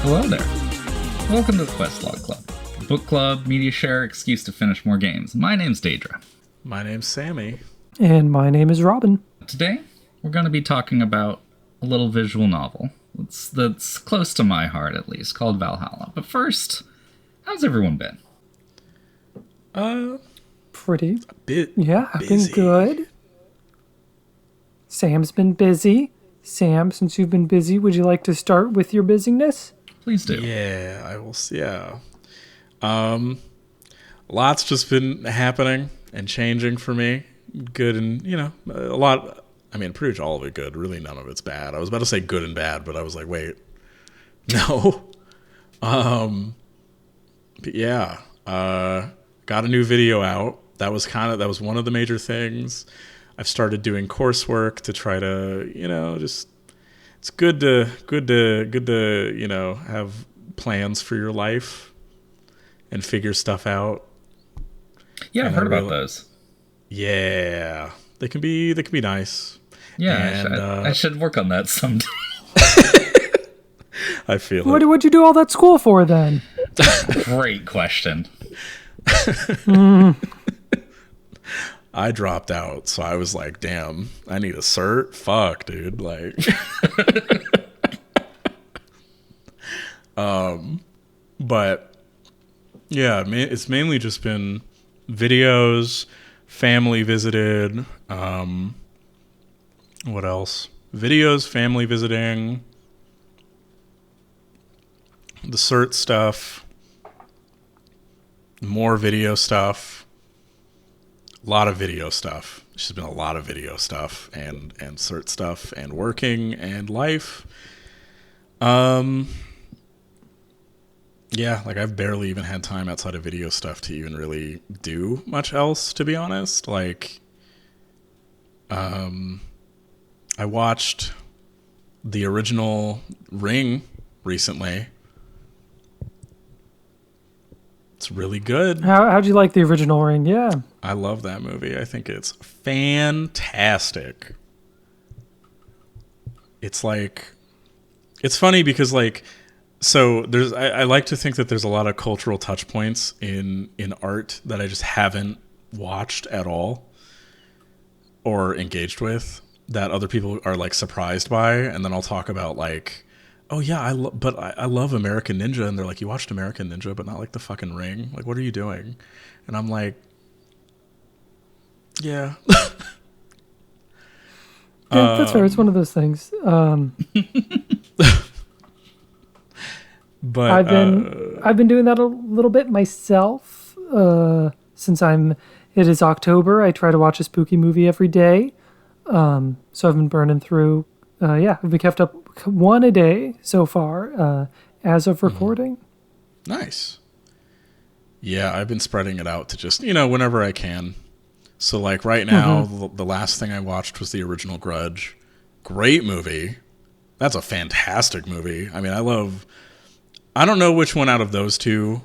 Hello there. Welcome to the Questlog Club. Book club, media share, excuse to finish more games. My name's Deidra. My name's Sammy. And my name is Robin. Today, we're going to be talking about a little visual novel that's close to my heart, at least, called Valhalla. But first, how's everyone been? Pretty. A bit Yeah, I've been busy. good. Sam's been busy. Sam, since you've been busy, would you like to start with your busyness? Please do. Yeah, I will see. Yeah. Lots just been happening and changing for me. Good and, a lot. I mean, pretty much all of it good. Really none of it's bad. I was about to say good and bad, but I was like, wait. No. But yeah. Got a new video out. That was one of the major things. I've started doing coursework to try to, just it's good to have plans for your life and figure stuff out. Yeah, I've And heard about those. Yeah, they can be nice. Yeah, And, I should work on that someday. I feel What'd you do all that school for then? Great question. I dropped out, so I was like, damn, I need a cert? Fuck, dude. Like, but yeah, it's mainly just been videos, family visited, what else? Videos, family visiting, the cert stuff, more video stuff. A lot of video stuff. It's just been a lot of video stuff and cert stuff and working and life. Yeah, like I've barely even had time outside of video stuff to even really do much else, to be honest. Like, I watched the original Ring recently. It's really good. How'd you like the original Ring? Yeah. I love that movie. I think it's fantastic. It's like, it's funny because so I like to think that there's a lot of cultural touch points in art that I just haven't watched at all or engaged with that other people are like surprised by. And then I'll talk about like, oh yeah, I love American Ninja. And they're like, you watched American Ninja, but not like the fucking Ring. Like, what are you doing? And I'm like, yeah. Yeah, that's fair. It's one of those things. But I've been doing that a little bit myself. Since it is October, I try to watch a spooky movie every day. So I've been burning through. I've been kept up one a day so far, as of recording. Nice. Yeah, I've been spreading it out to just, whenever I can. So like right now, the last thing I watched was the original Grudge. Great movie. That's a fantastic movie. I mean, I don't know which one out of those two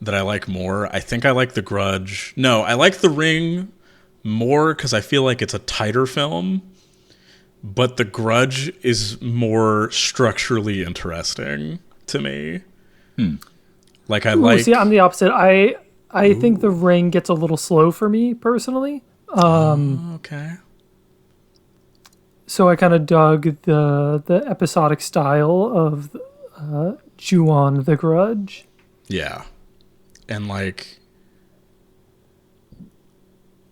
that I like more. I think I like the Grudge. No, I like the Ring more because I feel like it's a tighter film. But the Grudge is more structurally interesting to me. Like See, I'm the opposite. I think the Ring gets a little slow for me personally. Okay. So I kind of dug the episodic style of Ju-on the Grudge. Yeah. And like,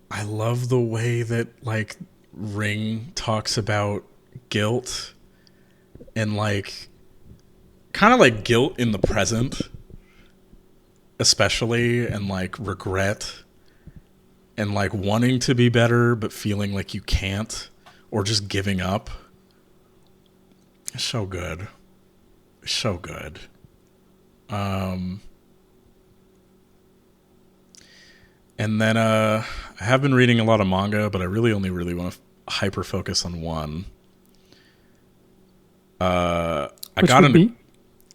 I love the way that like Ring talks about guilt and like kind of like guilt in the present especially, and like regret and like wanting to be better but feeling like you can't, or just giving up. It's so good. So good. And then I have been reading a lot of manga, but I really only want to hyper focus on one. I got into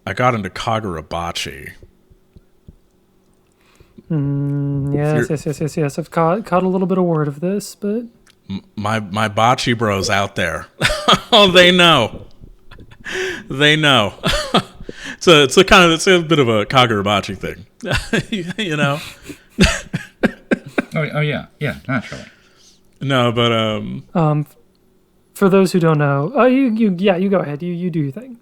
Kagurabachi. Yes. I've caught a little bit of word of this, but My bocce bros out there. Oh, they know. They know. it's a bit of a Kagurabachi thing, you know. Oh yeah, naturally. No, but For those who don't know, you go ahead. You do your thing.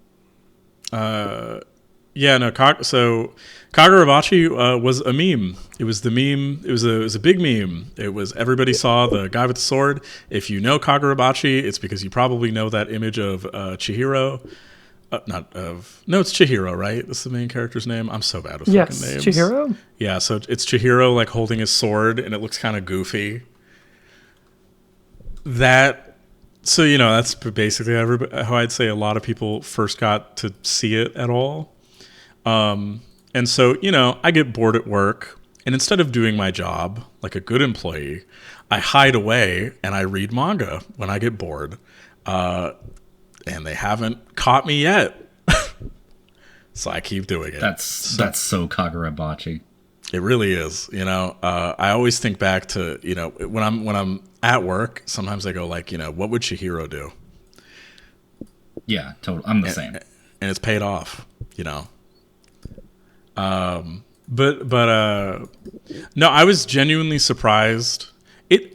Yeah, no. So Kagurabachi was a meme. It was the meme. It was a big meme. It was everybody saw the guy with the sword. If you know Kagurabachi, it's because you probably know that image of Chihiro. It's Chihiro, right? That's the main character's name. I'm so bad with fucking names. Yes, Chihiro. Yeah, so it's Chihiro like holding his sword, and it looks kind of goofy. So you know that's basically how I'd say a lot of people first got to see it at all. And so, you know, I get bored at work, and instead of doing my job like a good employee, I hide away and I read manga when I get bored. And they haven't caught me yet. So I keep doing it. That's so Kagurabachi. It really is. You know, I always think back to, you know, when I'm at work, sometimes I go like, you know, what would Chihiro do? Yeah, totally. I'm the same. And it's paid off, you know. No, I was genuinely surprised.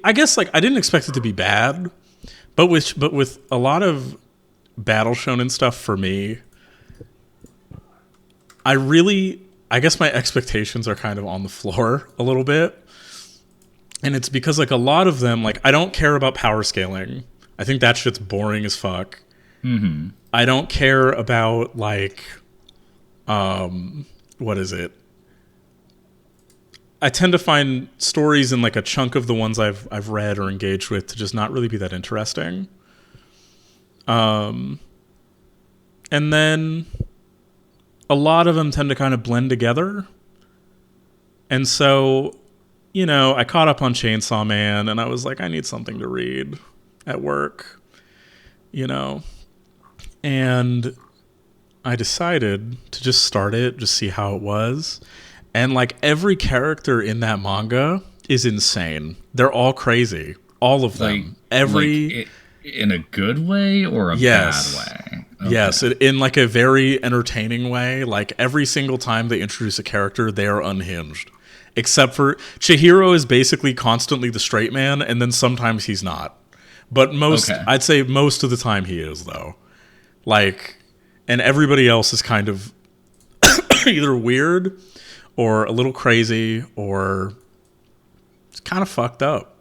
I guess like I didn't expect it to be bad, but with a lot of battle shonen stuff for me, I guess my expectations are kind of on the floor a little bit. And it's because like a lot of them, like I don't care about power scaling. I think that shit's boring as fuck. Mm-hmm. I don't care about like, what is it? I tend to find stories in like a chunk of the ones I've read or engaged with to just not really be that interesting. And then a lot of them tend to kind of blend together. And so, you know, I caught up on Chainsaw Man and I was like, I need something to read at work, you know? And I decided to just start it, just see how it was. And like every character in that manga is insane. They're all crazy. All of them. In a good way or a bad way? Okay. Yes, in like a very entertaining way. Like every single time they introduce a character, they are unhinged. Except for Chihiro is basically constantly the straight man, and then sometimes he's not. But I'd say most of the time he is, though. Like, and everybody else is kind of either weird or a little crazy or it's kind of fucked up.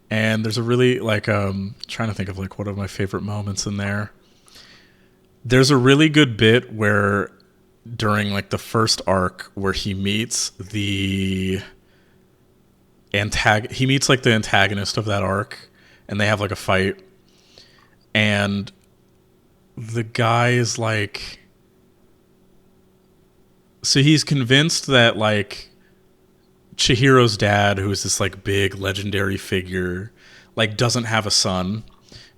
And there's a really, like, trying to think of, like, one of my favorite moments in there. There's a really good bit where, during, like, the first arc, where he meets the antagonist of that arc, and they have, like, a fight. And the guy is, like... So he's convinced that, like... Chihiro's dad, who is this like big legendary figure, like doesn't have a son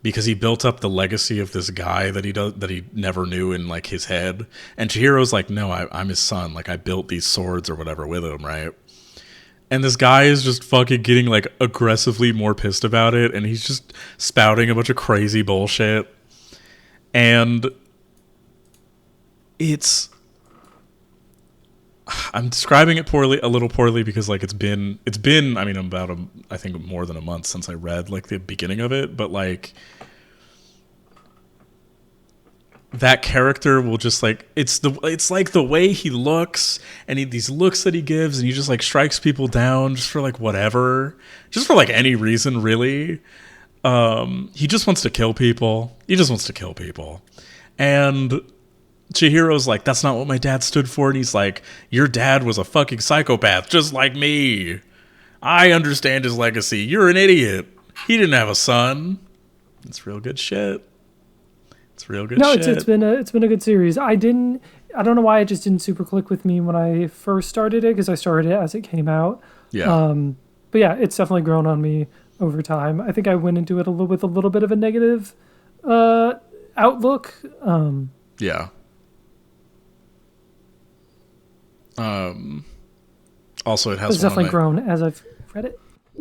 because he built up the legacy of this guy that he never knew in like his head. And Chihiro's like, no, I'm his son. Like I built these swords or whatever with him, right? And this guy is just fucking getting like aggressively more pissed about it, and he's just spouting a bunch of crazy bullshit. And I'm describing it a little poorly because like it's been I mean about I think more than a month since I read like the beginning of it, but like that character will just like it's like the way he looks and these looks that he gives, and he just like strikes people down just for like whatever, just for like any reason really. He just wants to kill people. And Chihiro's like, that's not what my dad stood for. And he's like, your dad was a fucking psychopath, just like me. I understand his legacy. You're an idiot. He didn't have a son. It's real good shit. It's been a good series. I don't know why it just didn't super click with me when I first started it, because I started it as it came out. Yeah. But yeah, it's definitely grown on me over time. I think I went into it with a little bit of a negative outlook. Yeah. Also, it has it's definitely grown as I've read it.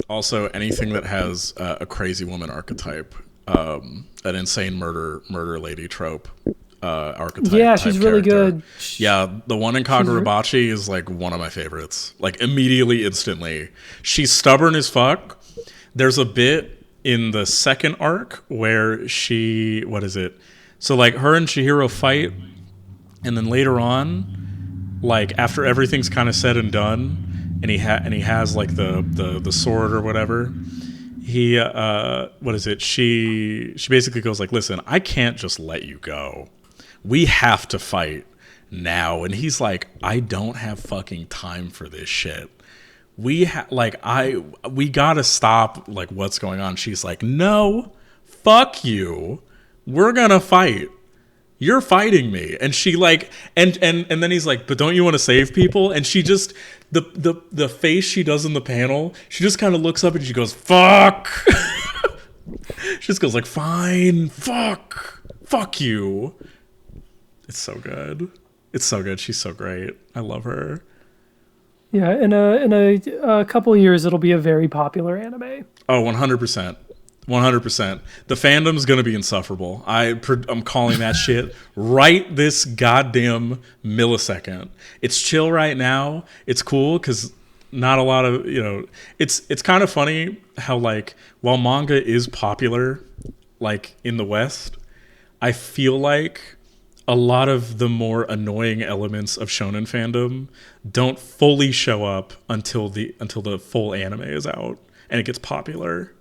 Also, anything that has a crazy woman archetype, an insane murder lady trope, archetype. Yeah, type she's really character. good. Yeah, the one in Kagurabachi is like one of my favorites. Like immediately, instantly. She's stubborn as fuck. There's a bit in the second arc where she, what is it? So like her and Chihiro fight, and then later on, like after everything's kind of said and done, and he has like the sword or whatever. He what is it? She basically goes like, "Listen, I can't just let you go. We have to fight now." And he's like, "I don't have fucking time for this shit. We gotta stop like what's going on." She's like, "No, fuck you. We're gonna fight. You're fighting me." And she like and then he's like, "But don't you want to save people?" And she just the face she does in the panel, she just kind of looks up and she goes, "Fuck." She just goes like, "Fine, fuck you." It's so good. It's so good. She's so great. I love her. Yeah, in a couple of years, it'll be a very popular anime. Oh, 100%. 100%. The fandom's going to be insufferable. I'm calling that shit right this goddamn millisecond. It's chill right now. It's cool because not a lot of, it's kind of funny how, like, while manga is popular, like, in the West, I feel like a lot of the more annoying elements of shonen fandom don't fully show up until the full anime is out and it gets popular.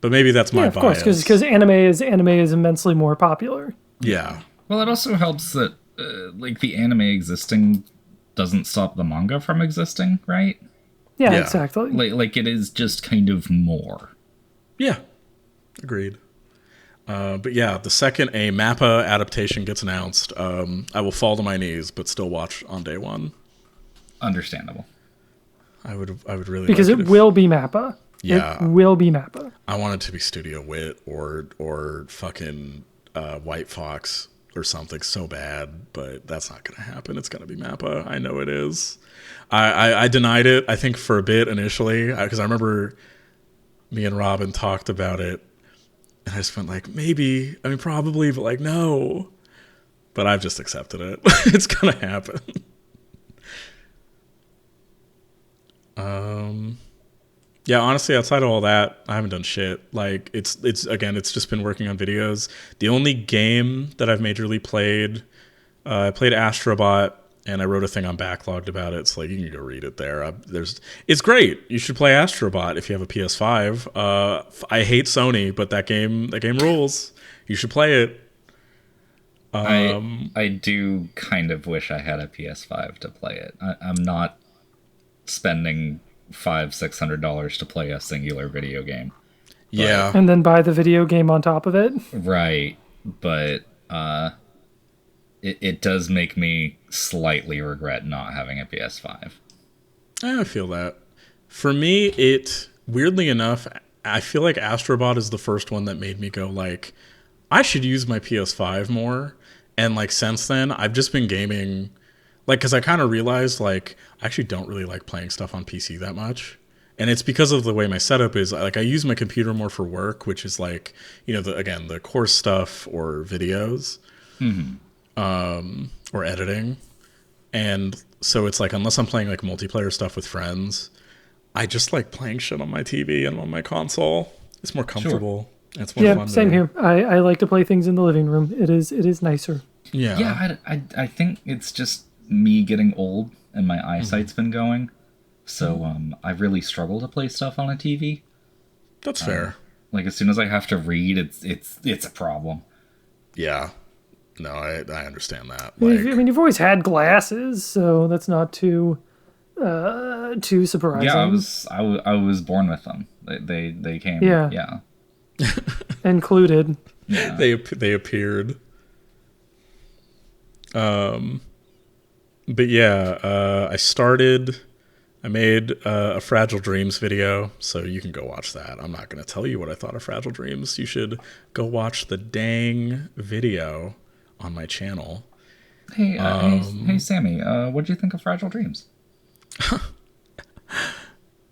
But maybe that's my bias. Of course, because anime is immensely more popular. Yeah. Well, it also helps that like the anime existing doesn't stop the manga from existing, right? Yeah, Yeah. exactly. Like it is just kind of more. Yeah. Agreed. But yeah, the second a MAPPA adaptation gets announced, I will fall to my knees, but still watch on day one. Understandable. I would really Because like it will be MAPPA. Yeah. It will be MAPPA. I want it to be Studio Wit or fucking White Fox or something so bad, but that's not going to happen. It's going to be MAPPA. I know it is. I denied it, I think, for a bit initially, because I remember me and Robin talked about it, and I just went like, maybe, I mean, probably, but like, no. But I've just accepted it. It's going to happen. Yeah, honestly, outside of all that, I haven't done shit. Like, it's just been working on videos. The only game that I've majorly played, I played Astrobot, and I wrote a thing on Backlogged about it. So, like, you can go read it there. It's great. You should play Astrobot if you have a PS5. I hate Sony, but that game rules. You should play it. I do kind of wish I had a PS5 to play it. I'm not spending $500-$600 to play a singular video game. Yeah. And then buy the video game on top of it. Right, but it does make me slightly regret not having a PS5. I feel that. For me, weirdly enough, I feel like Astrobot is the first one that made me go like, I should use my PS5 more. And like since then, I've just been gaming, like, because I kind of realized like I actually don't really like playing stuff on PC that much. And it's because of the way my setup is. Like, I use my computer more for work, which is like, the course stuff or videos, or editing. And so it's like, unless I'm playing like multiplayer stuff with friends, I just like playing shit on my TV and on my console. It's more comfortable. Sure. It's more fun. Same here. I like to play things in the living room. It is nicer. Yeah. Yeah, I think it's just me getting old and my eyesight's been going. So I really struggle to play stuff on a TV. That's fair. Like, as soon as I have to read, it's a problem. Yeah. No, I understand that. I mean, you've always had glasses, so that's not too surprising. Yeah, I was born with them. They came. Yeah. Included. Yeah. They appeared. But yeah, I made a Fragile Dreams video, so you can go watch that. I'm not going to tell you what I thought of Fragile Dreams. You should go watch the dang video on my channel. Hey, hey, Sammy, what did you think of Fragile Dreams?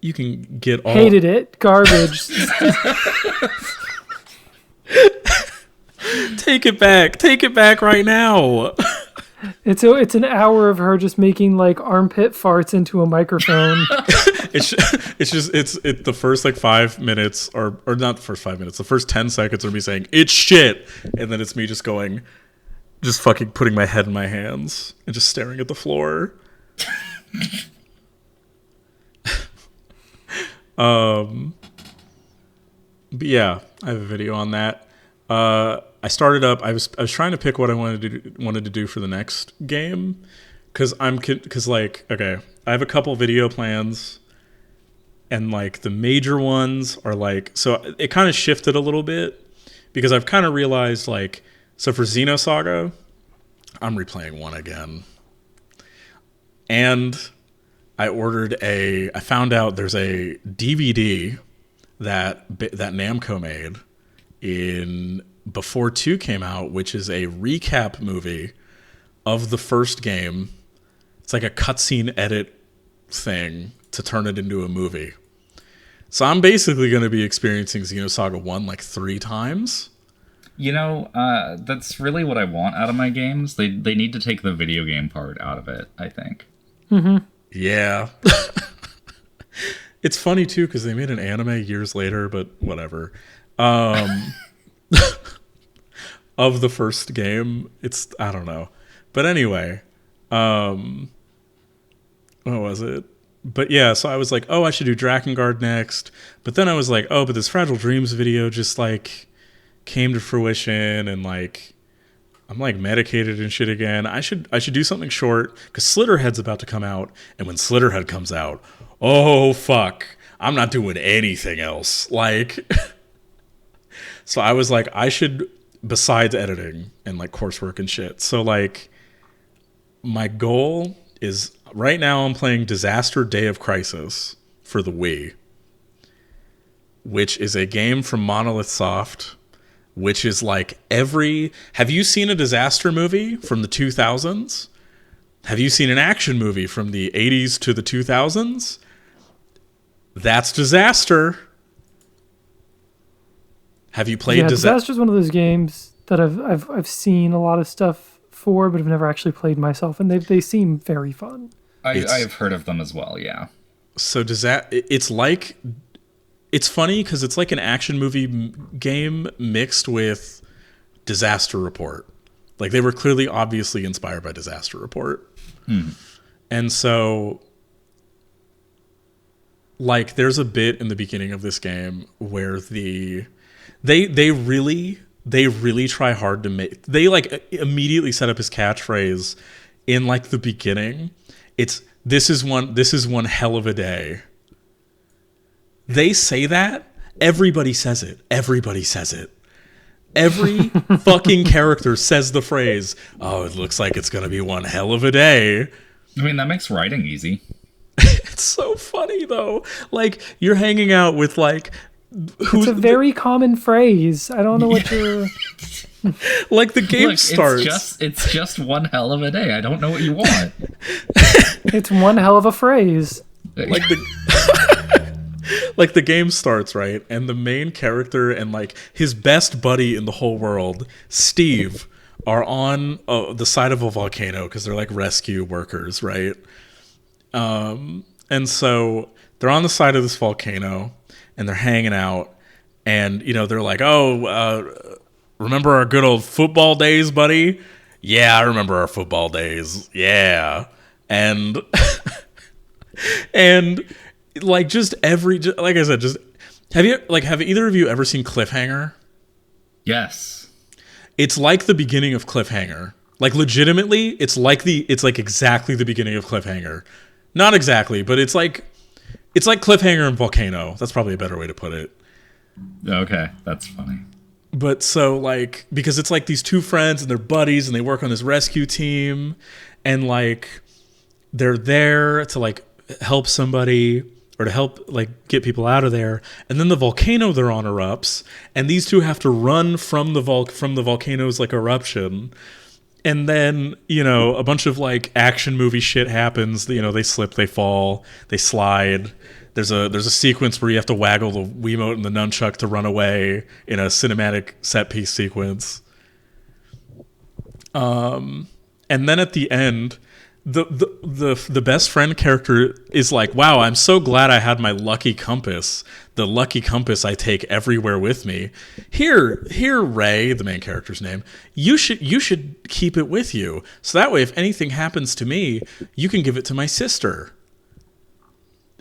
You can get all... Hated it. Garbage. Take it back. Take it back right now. It's an hour of her just making like armpit farts into a microphone. It's the first like 5 minutes or not the first 5 minutes. The first 10 seconds are me saying it's shit, and then it's me just going, just fucking putting my head in my hands and just staring at the floor. But yeah, I have a video on that. I started up. I was trying to pick what I wanted to do for the next game, because okay, I have a couple video plans, and like the major ones are like, so it kind of shifted a little bit because I've kind of realized like, so for Xenosaga, I'm replaying 1 again, and I found out there's a DVD that Namco made before 2 came out, which is a recap movie of the first game. It's like a cutscene edit thing to turn it into a movie. So I'm basically going to be experiencing Xenosaga 1 like 3 times. You know, that's really what I want out of my games. They need to take the video game part out of it, I think. Mm-hmm. Yeah. It's funny, too, because they made an anime years later, but whatever. Of the first game. I don't know. But anyway, what was it? But yeah, so I was like, oh, I should do Drakengard next. But then I was like, oh, but this Fragile Dreams video just like came to fruition, and like I'm like medicated and shit again. I should do something short, because Slitterhead's about to come out, and when Slitterhead comes out, oh fuck, I'm not doing anything else. Like, so I was like, I should, besides editing and like coursework and shit. So like, my goal is right now I'm playing Disaster Day of Crisis for the Wii, which is a game from Monolith Soft, which is like have you seen a disaster movie from the 2000s? Have you seen an action movie from the 80s to the 2000s? That's Disaster. Have you played Disaster is one of those games that I've seen a lot of stuff for, but I've never actually played myself, and they seem very fun. I have heard of them as well, yeah. So it's funny because it's like an action movie game mixed with Disaster Report. Like, they were clearly obviously inspired by Disaster Report. And so like there's a bit in the beginning of this game where they really try hard to make, they like immediately set up his catchphrase in like the beginning. It's this is one hell of a day. They say that, everybody says it. Every fucking character says the phrase, oh, it looks like it's going to be one hell of a day. I mean, that makes writing easy. It's so funny, though. Like, you're hanging out with, like... It's a very common phrase. I don't know what you're... Like, the game starts... It's just one hell of a day. I don't know what you want. It's one hell of a phrase. Like, the game starts, right? And the main character and, like, his best buddy in the whole world, Steve, are on the side of a volcano because they're, like, rescue workers, right? And so they're on the side of this volcano and they're hanging out, and, you know, they're like, oh, remember our good old football days, buddy? Yeah, I remember our football days. Yeah. And, and like, just like I said, just, have either of you ever seen Cliffhanger? Yes. It's like the beginning of Cliffhanger. Like, legitimately, it's like exactly the beginning of Cliffhanger. Not exactly, but it's like Cliffhanger and Volcano. That's probably a better way to put it. Okay, that's funny. But so, like, because it's like these two friends and they're buddies and they work on this rescue team, and like they're there to like help somebody or to help like get people out of there, and then the volcano they're on erupts, and these two have to run from the volcano's like eruption. And then, you know, a bunch of like action movie shit happens. You know, they slip, they fall, they slide. There's a sequence where you have to waggle the Wiimote and the nunchuck to run away in a cinematic set piece sequence. And then at the end, the best friend character is like, wow, I'm so glad I had my lucky compass. The lucky compass I take everywhere with me. Here, Ray, the main character's name, you should keep it with you. So that way, if anything happens to me, you can give it to my sister.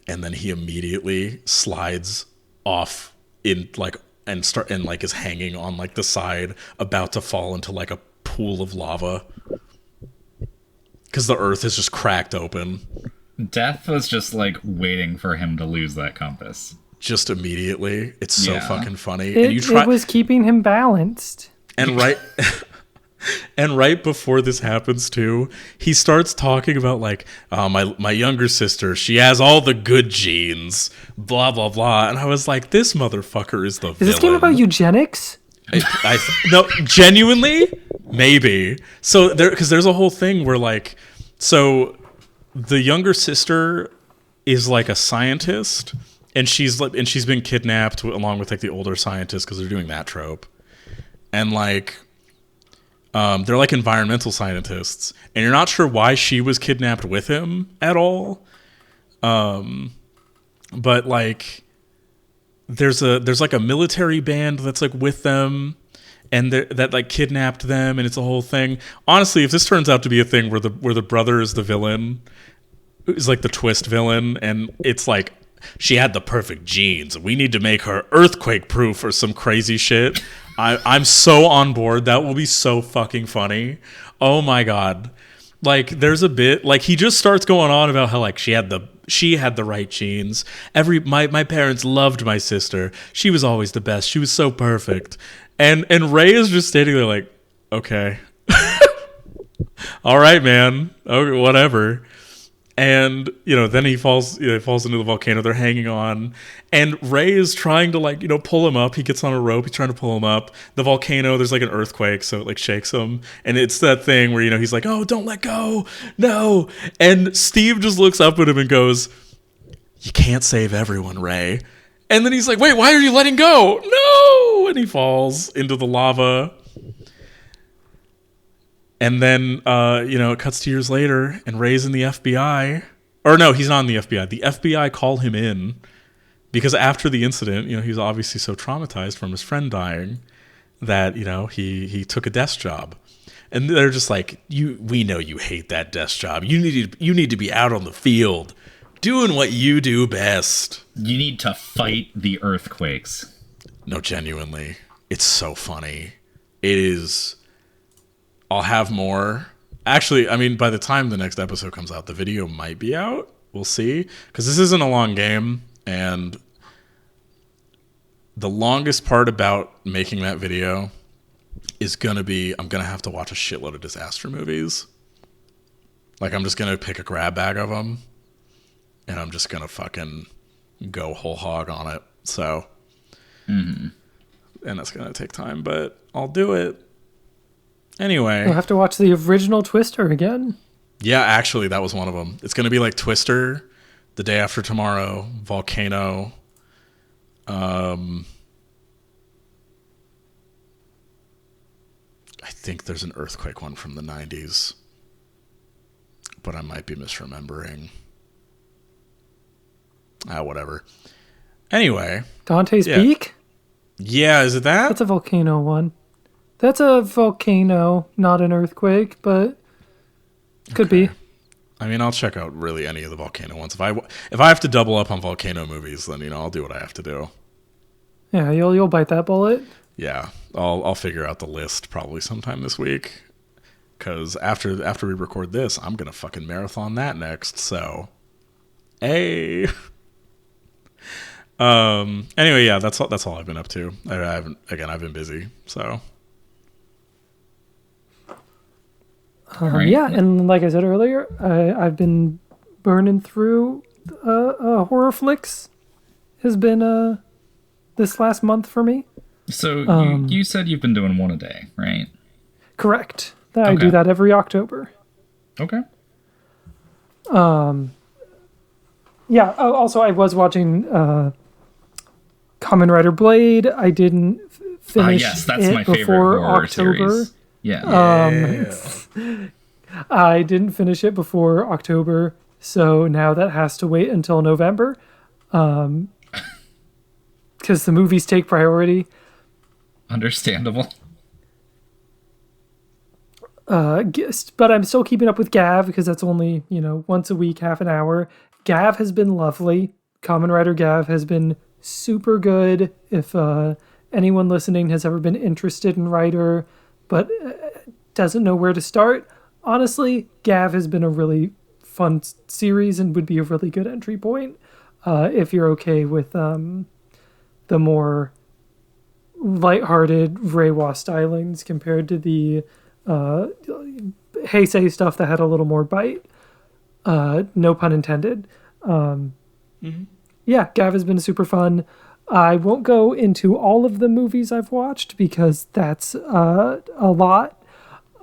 And then he immediately slides off is hanging on like the side, about to fall into like a pool of lava. Because the earth is just cracked open. Death was just like waiting for him to lose that compass. Just immediately. It's so fucking funny. It was keeping him balanced. And right before this happens too, he starts talking about like, my younger sister, she has all the good genes, blah blah blah. And I was like, this motherfucker is the villain. Is this game about eugenics? No, genuinely, maybe. So because there's a whole thing where like, so the younger sister is like a scientist, and she's been kidnapped along with like the older scientists because they're doing that trope, and like, they're like environmental scientists, and you're not sure why she was kidnapped with him at all, but like. There's like a military band that's like with them, and that like kidnapped them, and it's a whole thing. Honestly, if this turns out to be a thing where the brother is the villain, is like the twist villain, and it's like she had the perfect genes, we need to make her earthquake proof or some crazy shit, I'm so on board. That will be so fucking funny. Oh my god. Like there's a bit like he just starts going on about how like she had the right genes. My parents loved my sister. She was always the best. She was so perfect. And Ray is just standing there like, okay. All right, man. Okay, whatever. And, then he falls into the volcano. They're hanging on. And Ray is trying to, like, pull him up. He gets on a rope. He's trying to pull him up. The volcano, there's, like, an earthquake, so it, like, shakes him. And it's that thing where, he's like, oh, don't let go. No. And Steve just looks up at him and goes, you can't save everyone, Ray. And then he's like, wait, why are you letting go? No. And he falls into the lava. And then, it cuts to years later, and Ray's in the FBI. Or no, he's not in the FBI. The FBI call him in because after the incident, he's obviously so traumatized from his friend dying that, he took a desk job. And they're just like, we know you hate that desk job. You need to be out on the field doing what you do best. You need to fight the earthquakes. No, genuinely. It's so funny. It is... I'll have more. Actually, I mean, by the time the next episode comes out, the video might be out. We'll see. Because this isn't a long game. And the longest part about making that video is going to be, I'm going to have to watch a shitload of disaster movies. Like, I'm just going to pick a grab bag of them. And I'm just going to fucking go whole hog on it. So. Mm-hmm. And that's going to take time. But I'll do it. Anyway. We'll have to watch the original Twister again. Yeah, actually, that was one of them. It's going to be like Twister, The Day After Tomorrow, Volcano. I think there's an earthquake one from the 90s. But I might be misremembering. Whatever. Anyway. Dante's Peak? Yeah, is it that? That's a volcano one. That's a volcano, not an earthquake, but could be. I mean, I'll check out really any of the volcano ones. If I have to double up on volcano movies, then I'll do what I have to do. Yeah, you'll bite that bullet. Yeah, I'll figure out the list probably sometime this week. Because after we record this, I'm gonna fucking marathon that next. So, hey. Anyway, yeah, that's all I've been up to. I've been busy, so. Yeah, and like I said earlier, I've been burning through horror flicks. Has been this last month for me. So you said you've been doing one a day, right? Correct. I do that every October. Okay. Yeah. Also, I was watching Kamen Rider Blade. I didn't finish yes, that's it my favorite before horror October. series. Yeah. I didn't finish it before October, so now that has to wait until November. Because the movies take priority. Understandable. But I'm still keeping up with Gav because that's only, once a week, half an hour. Gav has been lovely. Common Writer Gav has been super good. If anyone listening has ever been interested in writer but doesn't know where to start, honestly, Gav has been a really fun series and would be a really good entry point if you're okay with the more lighthearted Reiwa stylings compared to the Heisei stuff that had a little more bite. No pun intended. Yeah, Gav has been super fun. I won't go into all of the movies I've watched because that's a lot.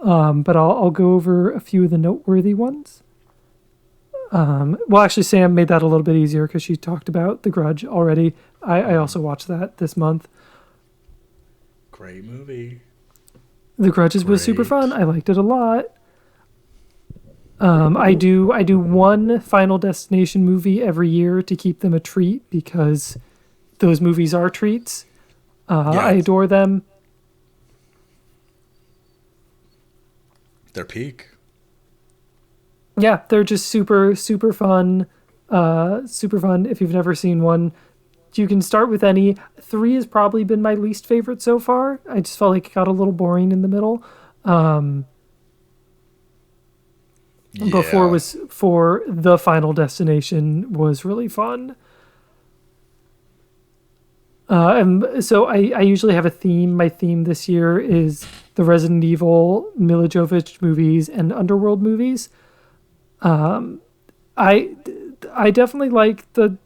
But I'll go over a few of the noteworthy ones. Well, actually, Sam made that a little bit easier because she talked about The Grudge already. I also watched that this month. Great movie. The Grudge was super fun. I liked it a lot. I do one Final Destination movie every year to keep them a treat because those movies are treats. I adore them. They're peak. Yeah, they're just super, super fun. Super fun. If you've never seen one, you can start with any. 3 has probably been my least favorite so far. I just felt like it got a little boring in the middle. Before was for the Final Destination was really fun. And so I usually have a theme. My theme this year is the Resident Evil, Mila Jovovich movies, and Underworld movies. I definitely like the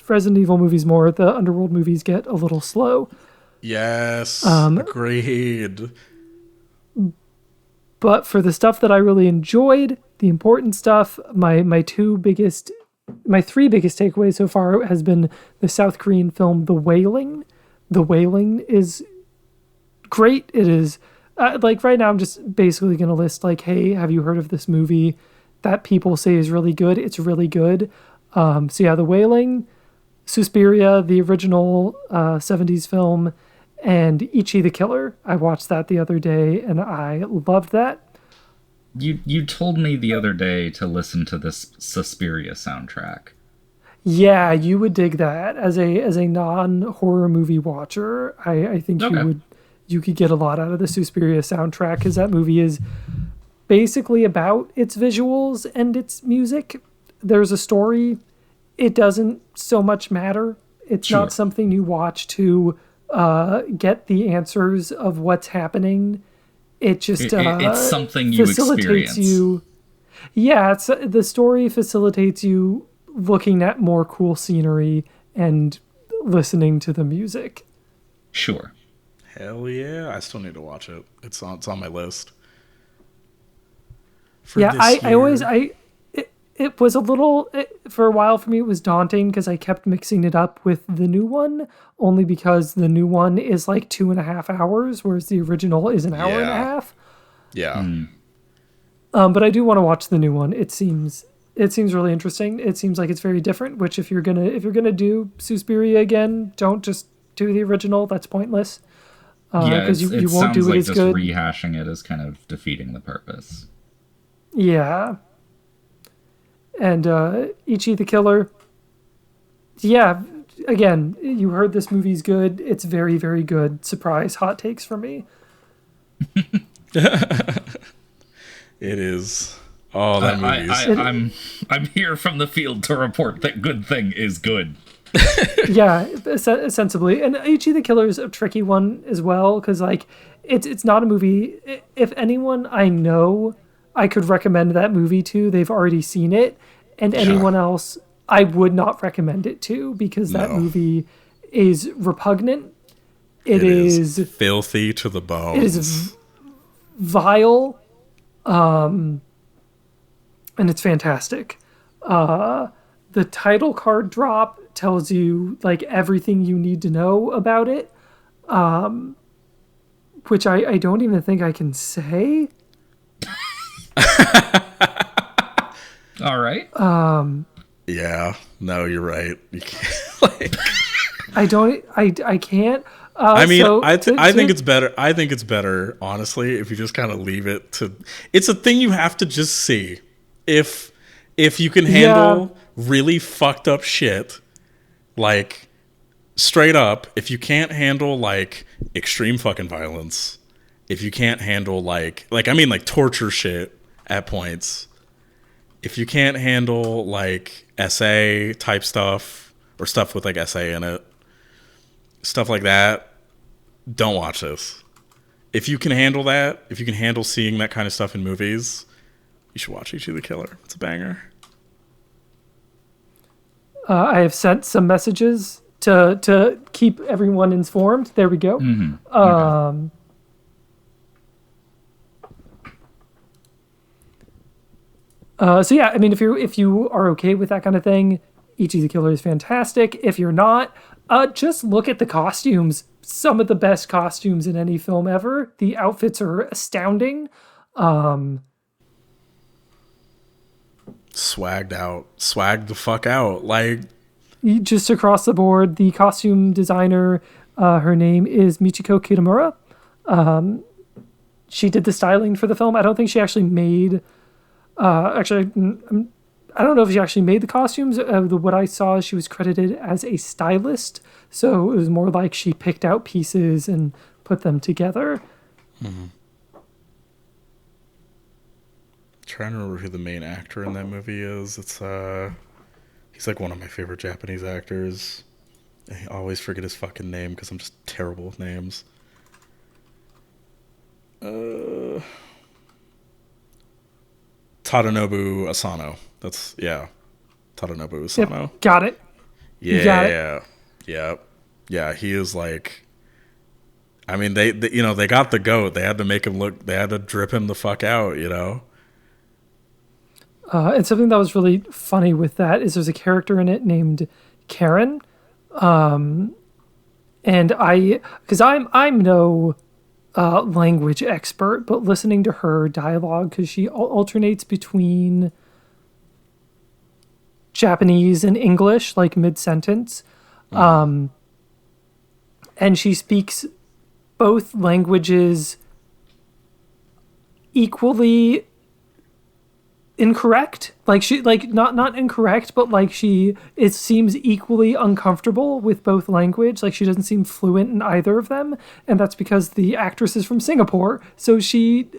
Resident Evil movies more. The Underworld movies get a little slow. Yes, agreed. But for the stuff that I really enjoyed, the important stuff, my three biggest takeaways so far has been the South Korean film The Wailing. The Wailing is great. It is like right now I'm just basically going to list like, hey, have you heard of this movie that people say is really good? It's really good. So yeah, The Wailing, Suspiria, the original 70s film, and Ichi the Killer. I watched that the other day and I loved that. You told me the other day to listen to this Suspiria soundtrack. Yeah, you would dig that as a non-horror movie watcher. I think you could get a lot out of the Suspiria soundtrack because that movie is basically about its visuals and its music. There's a story. It doesn't so much matter. It's not something you watch to get the answers of what's happening. It just it's something you facilitates experience. The story facilitates you looking at more cool scenery and listening to the music. Sure. Hell yeah! I still need to watch it. It's on my list. It was a little, for a while for me, it was daunting because I kept mixing it up with the new one, only because the new one is like 2.5 hours, whereas the original is an hour and a half. Yeah. But I do want to watch the new one. It seems really interesting. It seems like it's very different, which if you're gonna do Suspiria again, don't just do the original. That's pointless. Because you won't do it as good. Rehashing it is kind of defeating the purpose. Yeah. And Ichi the Killer. Yeah, again, you heard this movie's good. It's very, very good. Surprise hot takes for me. It is. Oh, that movie is... I'm here from the field to report that good thing is good. Yeah, sensibly. And Ichi the Killer is a tricky one as well, because like it's not a movie. If anyone I know I could recommend that movie to, they've already seen it, and anyone else I would not recommend it to because that movie is repugnant. It is filthy to the bones. It is vile, and it's fantastic. The title card drop tells you like everything you need to know about it. which I don't even think I can say. All right. Yeah, no, you're right. You can't, like, I can't. I mean, So I to- think it's better. I think it's better, honestly, if you just kind of leave it to. It's a thing you have to just see. If you can handle really fucked up shit, like straight up. If you can't handle like extreme fucking violence, if you can't handle like I mean like torture shit at points. If you can't handle like SA type stuff or stuff with like SA in it, stuff like that, don't watch this. If you can handle that, if you can handle seeing that kind of stuff in movies, you should watch Ichi the Killer. It's a banger. I have sent some messages to keep everyone informed. There we go. Okay. So yeah, I mean, if you are okay with that kind of thing, Ichi the Killer is fantastic. If you're not, just look at the costumes. Some of the best costumes in any film ever. The outfits are astounding. Swagged the fuck out. Like, Just across the board, the costume designer, her name is Michiko Kitamura. She did the styling for the film. I don't think she actually made. I don't know if she actually made the costumes. What I saw, she was credited as a stylist, so it was more like she picked out pieces and put them together. trying to remember who the main actor in that movie is. It's he's like one of my favorite Japanese actors. I always forget his fucking name because I'm just terrible with names. Tadanobu Asano. That's Tadanobu Asano. Yep, got it. You got it. Yeah. He is like. I mean, they they got the goat. They had to make him look. They had to drip him the fuck out. And something that was really funny with that is there's a character in it named Karen, and because I'm no language expert, but listening to her dialogue, because she alternates between Japanese and English, like mid-sentence, and she speaks both languages equally incorrect. Like she, like not incorrect, but like it seems equally uncomfortable with both language. Like she doesn't seem fluent in either of them, and that's because the actress is from Singapore, so she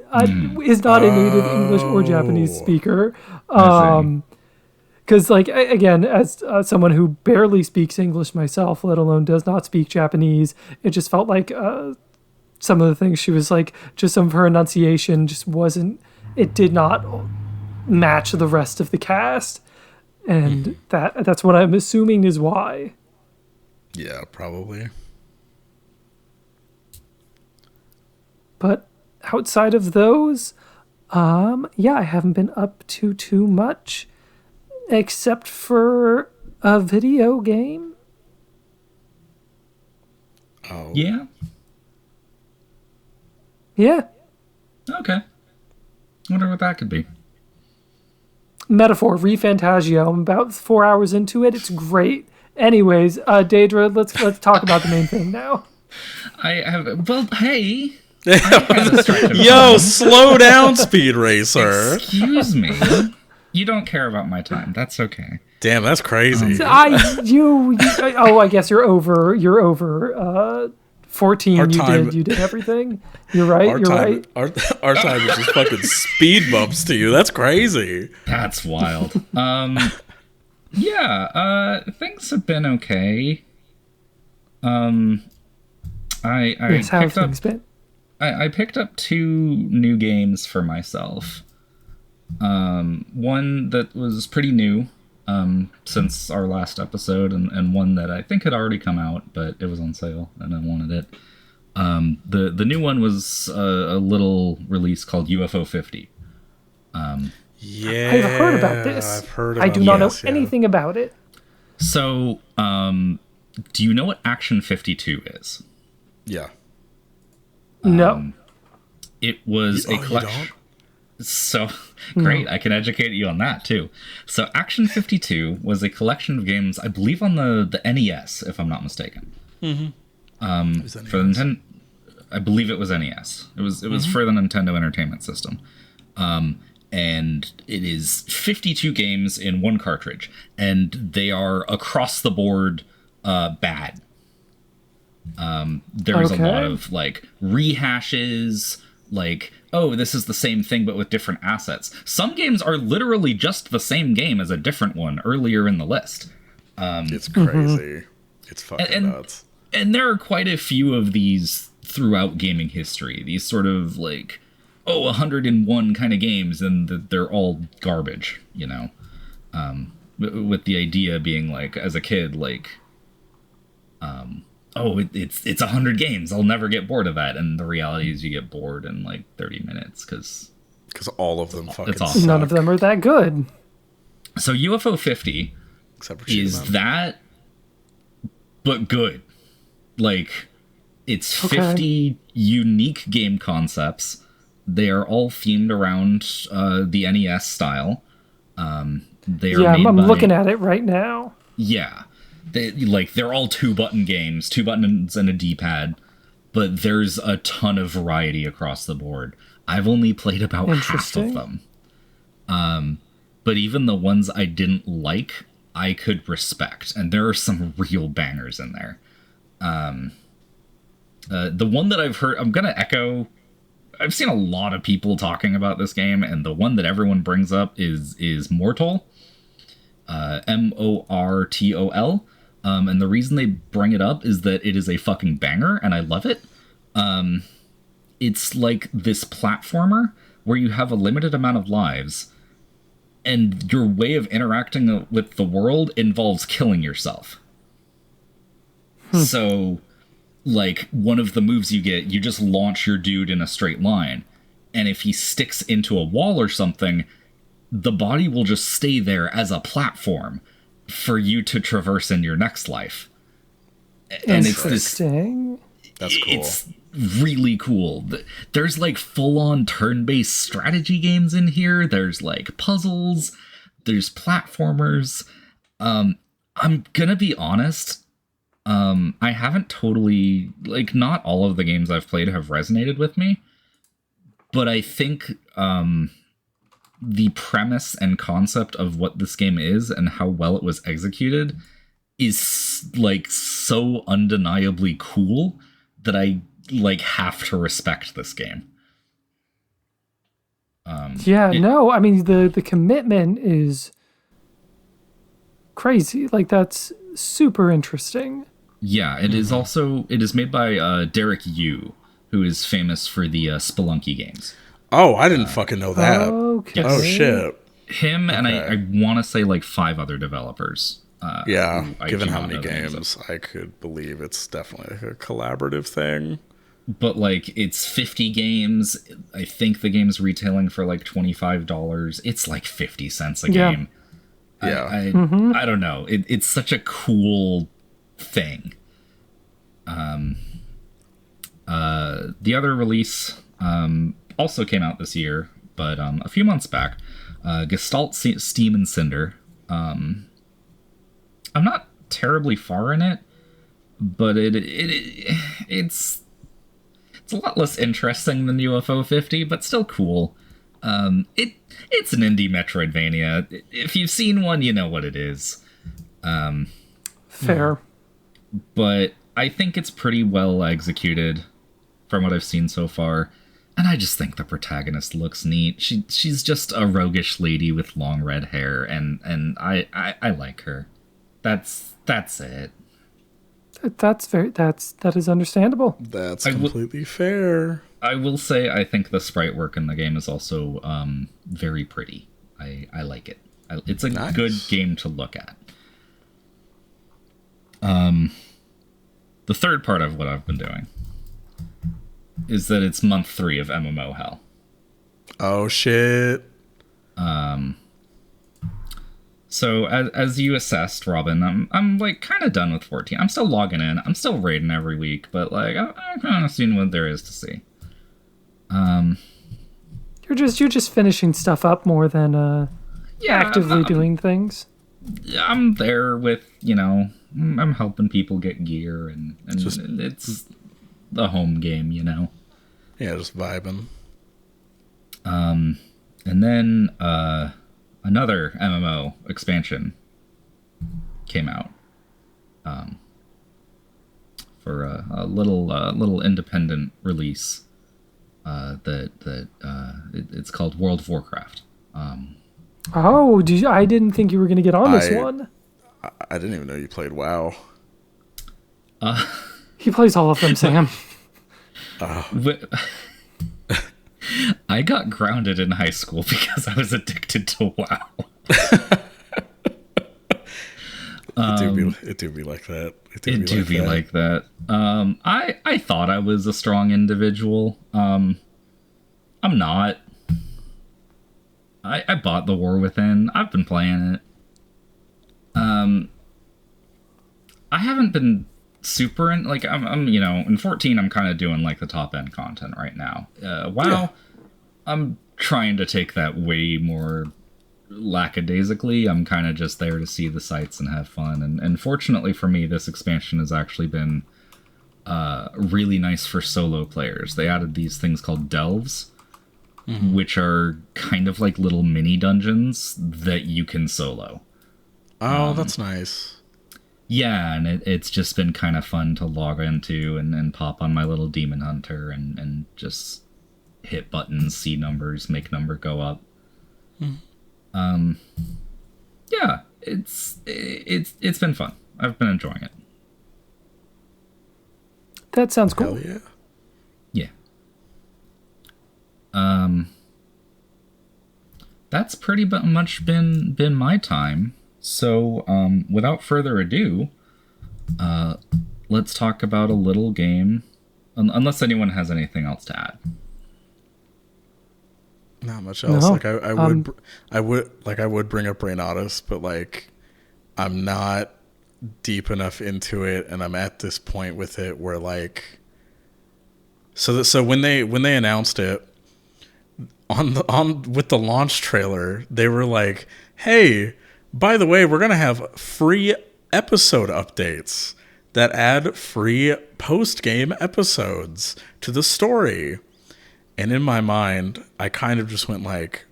is not a native English or Japanese speaker. Because like again, as someone who barely speaks English myself, let alone does not speak Japanese, it just felt like some of the things she was like, just some of her enunciation just wasn't. It did not match the rest of the cast, and that's what I'm assuming is why. Yeah, probably. But outside of those, I haven't been up to too much, except for a video game. Oh. Yeah. Yeah. Okay. Wonder what that could be. Metaphor, ReFantagio. I'm about 4 hours into it. It's great. Anyways, Deidra, let's talk about the main thing now. I have. Well, hey. I had a stretch of Yo, time. slow down, Speed Racer. Excuse me. You don't care about my time. That's okay. Damn, that's crazy. I guess you're over 14. Our time- You did everything. You're right. Right. Our time is just fucking speed bumps to you. That's crazy. That's wild. Things have been okay. I picked up 2 new games for myself. One that was pretty new since our last episode, and one that I think had already come out, but it was on sale and I wanted it. The new one was a little release called UFO 50. Yeah, I've heard about this. I've heard about I do not know this, anything about it. So, do you know what Action 52 is? Yeah. No. It was a You collection. don't? So great, I can educate you on that too. So Action 52 was a collection of games, I believe, on the NES, if I'm not mistaken. Is that For the Nintendo, I believe it was NES. It was for the Nintendo Entertainment System. And it is 52 games in one cartridge, and they are across the board bad. There's a lot of like rehashes, like, oh, this is the same thing but with different assets. Some games are literally just the same game as a different one earlier in the list. It's crazy. It's fucking nuts. And there are quite a few of these throughout gaming history. These sort of like, 101 kind of games, and they're all garbage, you know? With the idea being like, as a kid, like, it's 100 games. I'll never get bored of that. And the reality is you get bored in like 30 minutes because all of them fucking awesome. suck. None of them are that good. So UFO 50 Except for is that, but good. Like, it's 50 unique game concepts. They are all themed around the NES style. They are I'm made by, looking at it right now. Yeah. They're all 2-button games, 2 buttons and a D-pad, but there's a ton of variety across the board. I've only played about half of them. But even the ones I didn't like, I could respect, and there are some real bangers in there. The one that I've heard, I'm gonna echo, I've seen a lot of people talking about this game, and the one that everyone brings up is Mortal. Mortol. And the reason they bring it up is that it is a fucking banger, and I love it. It's like this platformer where you have a limited amount of lives, and your way of interacting with the world involves killing yourself. So, like, one of the moves you get, you just launch your dude in a straight line. And if he sticks into a wall or something, the body will just stay there as a platform for you to traverse in your next life. And it's this... That's cool. It's really cool. There's, like, full-on turn-based strategy games in here. There's, like, puzzles. There's platformers. I'm gonna be honest... I haven't totally, like, not all of the games I've played have resonated with me, but I think the premise and concept of what this game is and how well it was executed is, like, so undeniably cool that I, like, have to respect this game. I mean, the commitment is crazy. Like, that's super interesting. Yeah, it is also, it is made by Derek Yu, who is famous for the Spelunky games. Oh, I didn't fucking know that. Okay. Oh, shit. Him and I want to say like 5 other developers. Given how many games, I could believe it's definitely a collaborative thing. But like, it's 50 games. I think the game's retailing for like $25. It's like 50 cents a game. Yeah. I don't know. It's such a cool thing. The other release also came out this year, but a few months back. Gestalt Steam and Cinder. I'm not terribly far in it, but it's a lot less interesting than UFO 50, but still cool. It's an indie Metroidvania. If you've seen one, you know what it is. Fair. But I think it's pretty well executed from what I've seen so far. And I just think the protagonist looks neat. She's just a roguish lady with long red hair, and I like her. That's it. That is understandable. That's completely fair. I will say I think the sprite work in the game is also very pretty. I like it. It's a good game to look at. The third part of what I've been doing is that it's month 3 of MMO Hell. Oh shit. So as you assessed, Robin, I'm like kind of done with 14. I'm still logging in. I'm still raiding every week, but like I'm kind of seeing what there is to see. You're just finishing stuff up more than actively doing things. I'm there with, I'm helping people get gear, and it's the home game, Yeah, just vibing. And then another MMO expansion came out for a little independent release it's called World of Warcraft. Oh, I didn't think you were going to get on this one. I didn't even know you played WoW. He plays all of them, Sam. I got grounded in high school because I was addicted to WoW. It do be like that. It do be like that. I thought I was a strong individual. I'm not. I bought The War Within. I've been playing it. I haven't been super in, like, I'm in 14 I'm kind of doing like the top end content right now. WoW, yeah. I'm trying to take that way more lackadaisically. I'm kind of just there to see the sights and have fun, and fortunately for me, this expansion has actually been really nice for solo players. They added these things called delves, which are kind of like little mini dungeons that you can solo. Oh, that's nice. Yeah, and it's just been kind of fun to log into and pop on my little demon hunter and just hit buttons, see numbers, make number go up. Yeah, it's been fun. I've been enjoying it. That sounds cool. Hell yeah. Yeah. That's pretty much been my time. So, without further ado, let's talk about a little game. Unless anyone has anything else to add. Not much else. No. Like I would bring up Reynatus, but like I'm not deep enough into it, and I'm at this point with it where like so when they announced it on with the launch trailer, they were like, "Hey, by the way, we're gonna have free episode updates that add free post-game episodes to the story." And in my mind, I kind of just went like,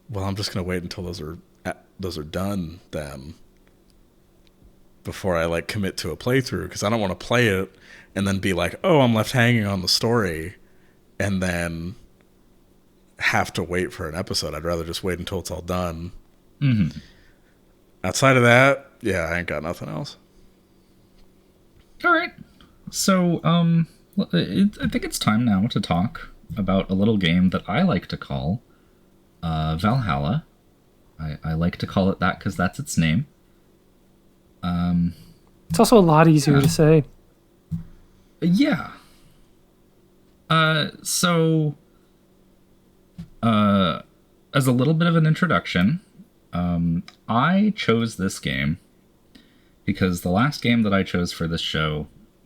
well, I'm just going to wait until those are done then before I like commit to a playthrough, because I don't want to play it and then be like, oh, I'm left hanging on the story and then have to wait for an episode. I'd rather just wait until it's all done. Mm-hmm. Outside of that, yeah, I ain't got nothing else. All right. So, I think it's time now to talk about a little game that I like to call Valhalla. I like to call it that because that's its name. It's also a lot easier to say. Yeah. So, as a little bit of an introduction, I chose this game because the last game that I chose for this show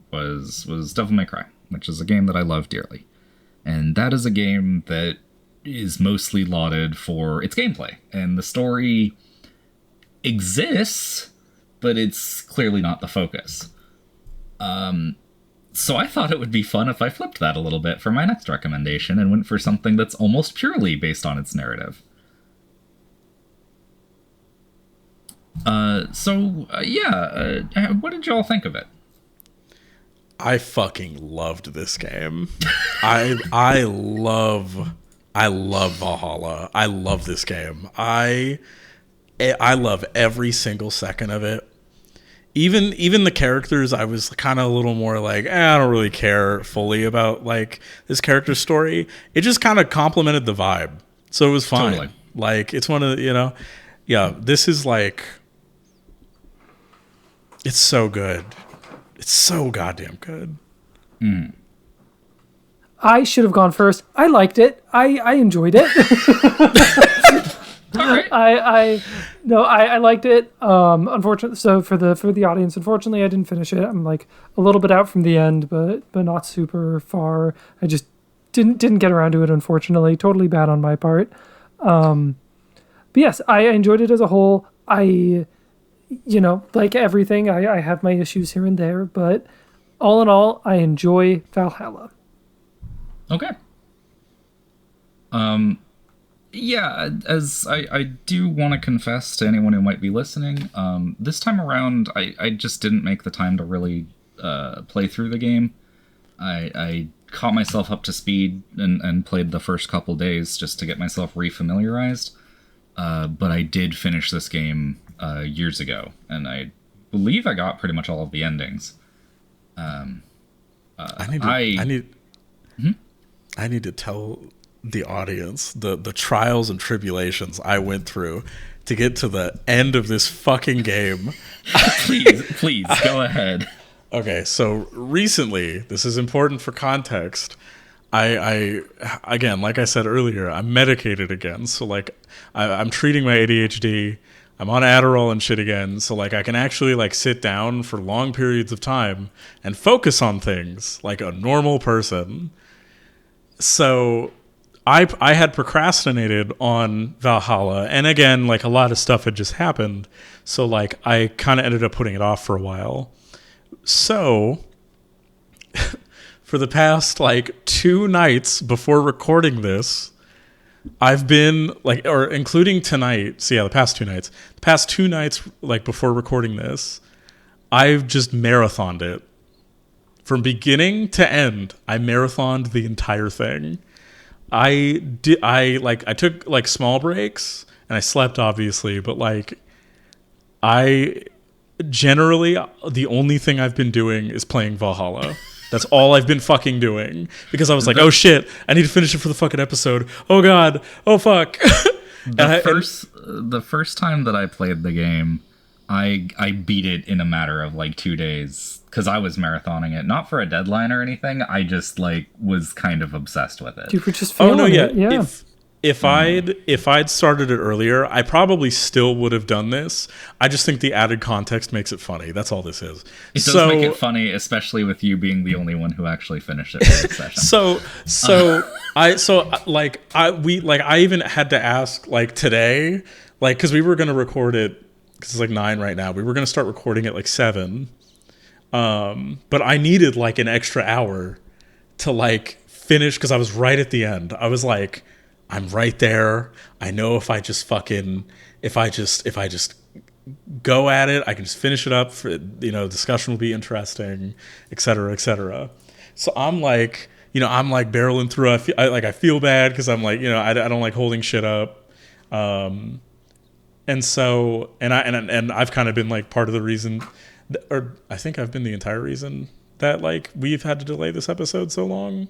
was Devil May Cry, which is a game that I love dearly. And that is a game that is mostly lauded for its gameplay. And the story exists, but it's clearly not the focus. So I thought it would be fun if I flipped that a little bit for my next recommendation and went for something that's almost purely based on its narrative. What did y'all think of it? I fucking loved this game. I love Valhalla. I love this game. I love every single second of it. Even the characters, I was kind of a little more like, I don't really care fully about like this character story. It just kind of complemented the vibe, so it was fine. Totally. Like it's one of the, yeah. This is like, it's so good. It's so goddamn good. Mm. I should have gone first. I liked it. I enjoyed it. All right. I liked it. Unfortunately, so for the audience, unfortunately, I didn't finish it. I'm like a little bit out from the end, but not super far. I just didn't get around to it, unfortunately. Totally bad on my part. But yes, I enjoyed it as a whole. Like everything, I have my issues here and there, but all in all, I enjoy Valhalla. Okay. Yeah, as I do want to confess to anyone who might be listening, this time around, I just didn't make the time to really play through the game. I caught myself up to speed and played the first couple days just to get myself refamiliarized. But I did finish this game years ago, and I believe I got pretty much all of the endings. I need to tell the audience the trials and tribulations I went through to get to the end of this fucking game. Please go ahead. Okay, so recently, this is important for context. I again, like I said earlier, I'm medicated again. So like, I'm treating my ADHD. I'm on Adderall and shit again. So like, I can actually like sit down for long periods of time and focus on things like a normal person. So I had procrastinated on Valhalla, and again, like a lot of stuff had just happened. So like, I kind of ended up putting it off for a while. So for the past like 2 nights before recording this, I've been like, or including tonight. So yeah, the past 2 nights, like before recording this, I've just marathoned it from beginning to end. I marathoned the entire thing. I took like small breaks and I slept obviously, but like generally the only thing I've been doing is playing Valhalla. That's all I've been fucking doing, because I was like, oh shit, I need to finish it for the fucking episode. Oh god, oh fuck. The first time that I played the game, I beat it in a matter of like 2 days, because I was marathoning it, not for a deadline or anything. I just like was kind of obsessed with it. You were just feeling it. Yeah. If I'd started it earlier, I probably still would have done this. I just think the added context makes it funny. That's all this is. It does make it funny, especially with you being the only one who actually finished it for this session. I even had to ask like today, like, because we were gonna record it, because it's like 9 right now. We were gonna start recording at like 7, but I needed like an extra hour to like finish, because I was right at the end. I was like, I'm right there. I know if I just go at it, I can just finish it up. Discussion will be interesting, et cetera, et cetera. So I'm like barreling through. I feel bad because I'm like, I don't like holding shit up. And I've kind of been like part of the reason, or I think I've been the entire reason that like we've had to delay this episode so long.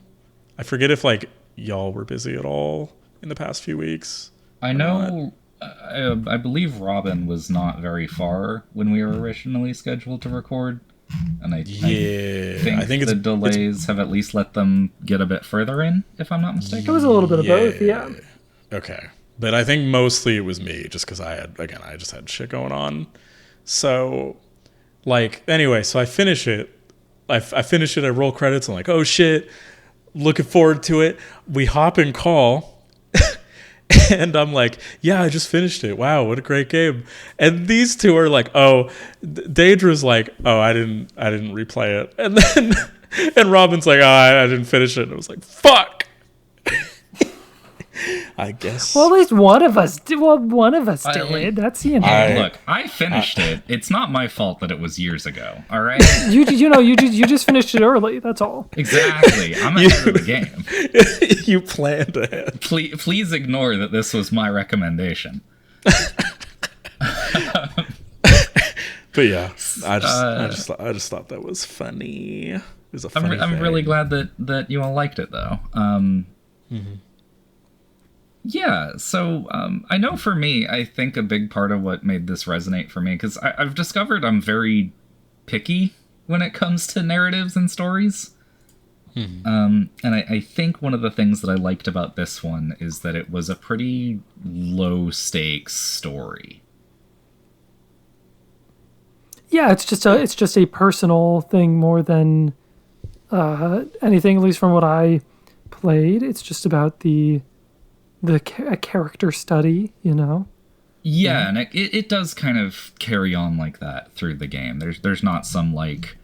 I forget if like y'all were busy at all in the past few weeks. I know. I believe Robin was not very far when we were originally scheduled to record, and I think the delays have at least let them get a bit further in, if I'm not mistaken. It was a little bit of both, yeah. Okay, but I think mostly it was me, just because I just had shit going on. So, like, anyway, so I finish it. I finish it. I roll credits. I'm like, oh shit, looking forward to it. We hop in call. And I'm like, yeah, I just finished it. Wow, what a great game. And these two are like, oh, Deidra's like, oh, I didn't replay it. And then and Robin's like, oh, I didn't finish it. And I was like, fuck. I guess. Well, at least one of us did. Well, one of us did. That's the look, I finished it. It's not my fault that it was years ago. All right. You just finished it early. That's all. Exactly. I'm ahead of the game. You planned ahead. Please ignore that this was my recommendation. But yeah, I just thought that was funny. It was a funny I'm really glad that you all liked it though. Mm-hmm. Yeah, so I know for me, I think a big part of what made this resonate for me, because I've discovered I'm very picky when it comes to narratives and stories. And I think one of the things that I liked about this one is that it was a pretty low-stakes story. Yeah, it's just a personal thing more than anything, at least from what I played. It's just about a character study, you know. Yeah, and it does kind of carry on like that through the game. There's not some like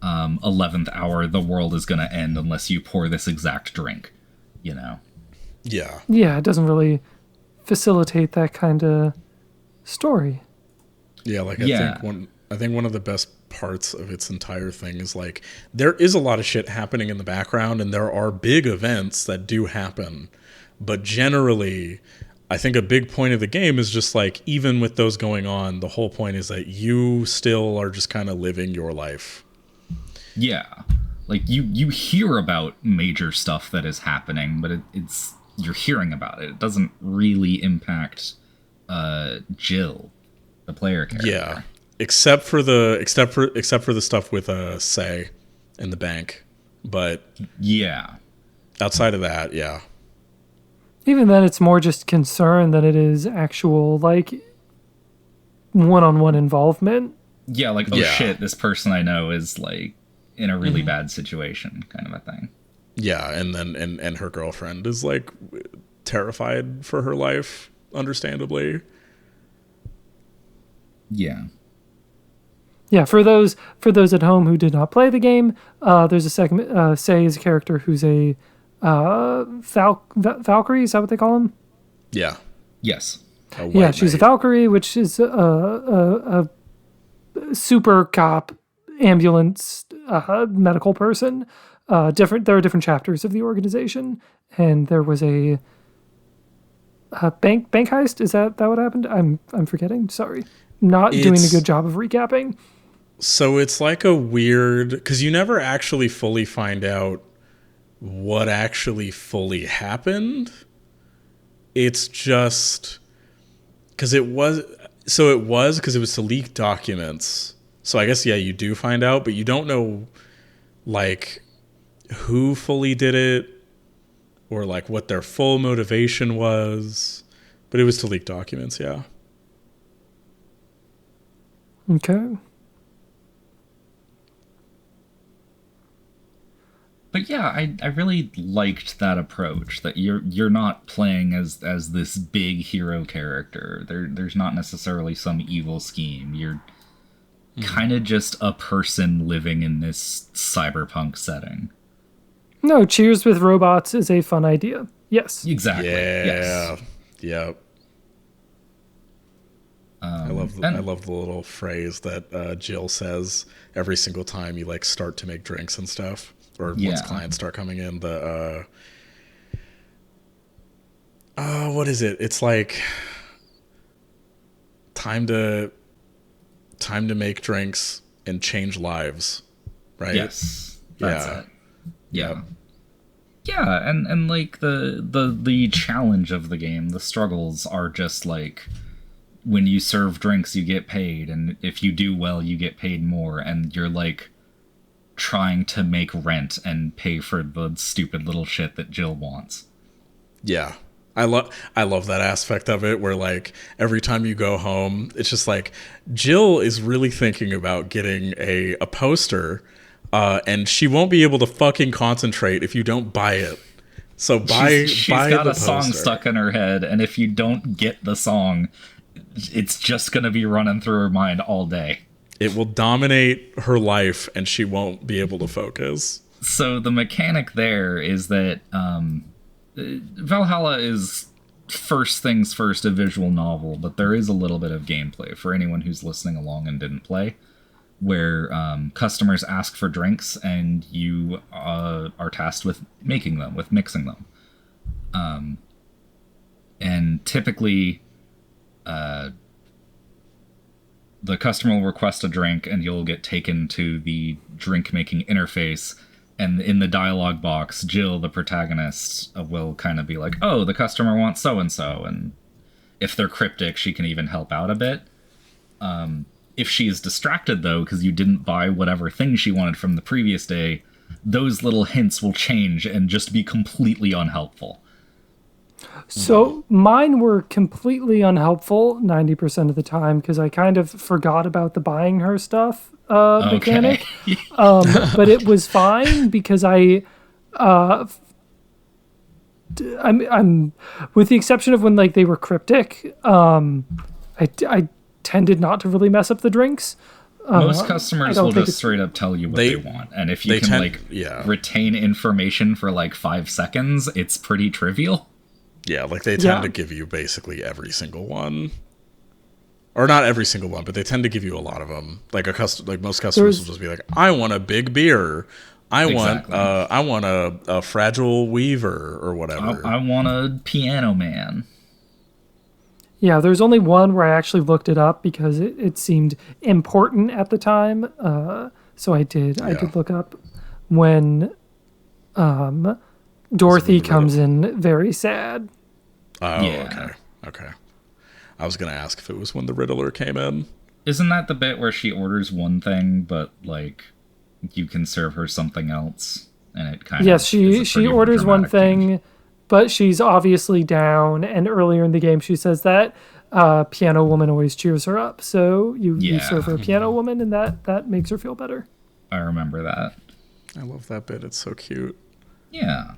11th hour, the world is going to end unless you pour this exact drink, you know. Yeah. Yeah, it doesn't really facilitate that kind of story. Yeah, like I think one of the best parts of its entire thing is like there is a lot of shit happening in the background and there are big events that do happen, but generally I think a big point of the game is just like even with those going on, the whole point is that you still are just kind of living your life. Yeah. Like you hear about major stuff that is happening, but it's you're hearing about it. It doesn't really impact Jill, the player character. Yeah. Except for the stuff with Say in the bank. But yeah. Outside of that, yeah. Even then, it's more just concern than it is actual, like, one-on-one involvement. Yeah, like, shit, this person I know is, like, in a really bad situation, kind of a thing. Yeah, and then and her girlfriend is, like, terrified for her life, understandably. Yeah. Yeah, for those at home who did not play the game, there's a segment, Say is a character who's a Valkyrie, is that what they call him? Yeah. Yes. Yeah, she's a Valkyrie, which is a super cop ambulance medical person. There are different chapters of the organization, and there was a bank heist. Is that what happened? I'm forgetting. Sorry, not doing a good job of recapping. So it's like a weird, because you never actually fully find out what actually fully happened. It's just because it was to leak documents. So I guess, yeah, you do find out, but you don't know like who fully did it or like what their full motivation was, but it was to leak documents. Yeah. Okay. But yeah, I really liked that approach, that you're not playing as this big hero character. There's not necessarily some evil scheme. You're kind of just a person living in this cyberpunk setting. No, Cheers with Robots is a fun idea. Yes. Exactly. Yeah. Yes. Yep. I love the little phrase that Jill says every single time you like start to make drinks and stuff. Or once clients start coming in, what is it? It's like time to make drinks and change lives, right? Yes, that's it. Yeah, yeah, and like the challenge of the game, the struggles are just like when you serve drinks, you get paid, and if you do well, you get paid more, and you're like trying to make rent and pay for the stupid little shit that Jill wants. Yeah. I love that aspect of it where like every time you go home, it's just like Jill is really thinking about getting a poster and she won't be able to fucking concentrate if you don't buy it. So she's got a song stuck in her head, and if you don't get the song, it's just going to be running through her mind all day. It will dominate her life, and she won't be able to focus. So the mechanic there is that Valhalla is first things first a visual novel, but there is a little bit of gameplay for anyone who's listening along and didn't play, where customers ask for drinks, and you are tasked with making them, with mixing them. And typically the customer will request a drink, and you'll get taken to the drink-making interface, and in the dialogue box, Jill, the protagonist, will kind of be like, oh, the customer wants so-and-so, and if they're cryptic, she can even help out a bit. If she is distracted, though, because you didn't buy whatever thing she wanted from the previous day, those little hints will change and just be completely unhelpful. So mine were completely unhelpful 90% of the time because I kind of forgot about the buying her stuff mechanic. But it was fine because I I'm with the exception of when like they were cryptic. I tended not to really mess up the drinks. Most customers will just it's- straight up tell you what they want, and if you can retain information for like 5 seconds, it's pretty trivial. Yeah, like they tend to give you basically every single one. Or not every single one, but they tend to give you a lot of them. Like most customers will just be like, "I want a big beer. I want a fragile weaver or whatever. I want a piano man." Yeah, there's only one where I actually looked it up because it seemed important at the time. So I did look up when Dorothy comes in very sad. Oh, yeah. Okay. I was going to ask if it was when the Riddler came in. Isn't that the bit where she orders one thing, but, like, you can serve her something else? And it kind of... Yes, she orders one thing, but she's obviously down. And earlier in the game, she says that piano woman always cheers her up. So you serve her a piano woman, and that makes her feel better. I remember that. I love that bit. It's so cute. Yeah.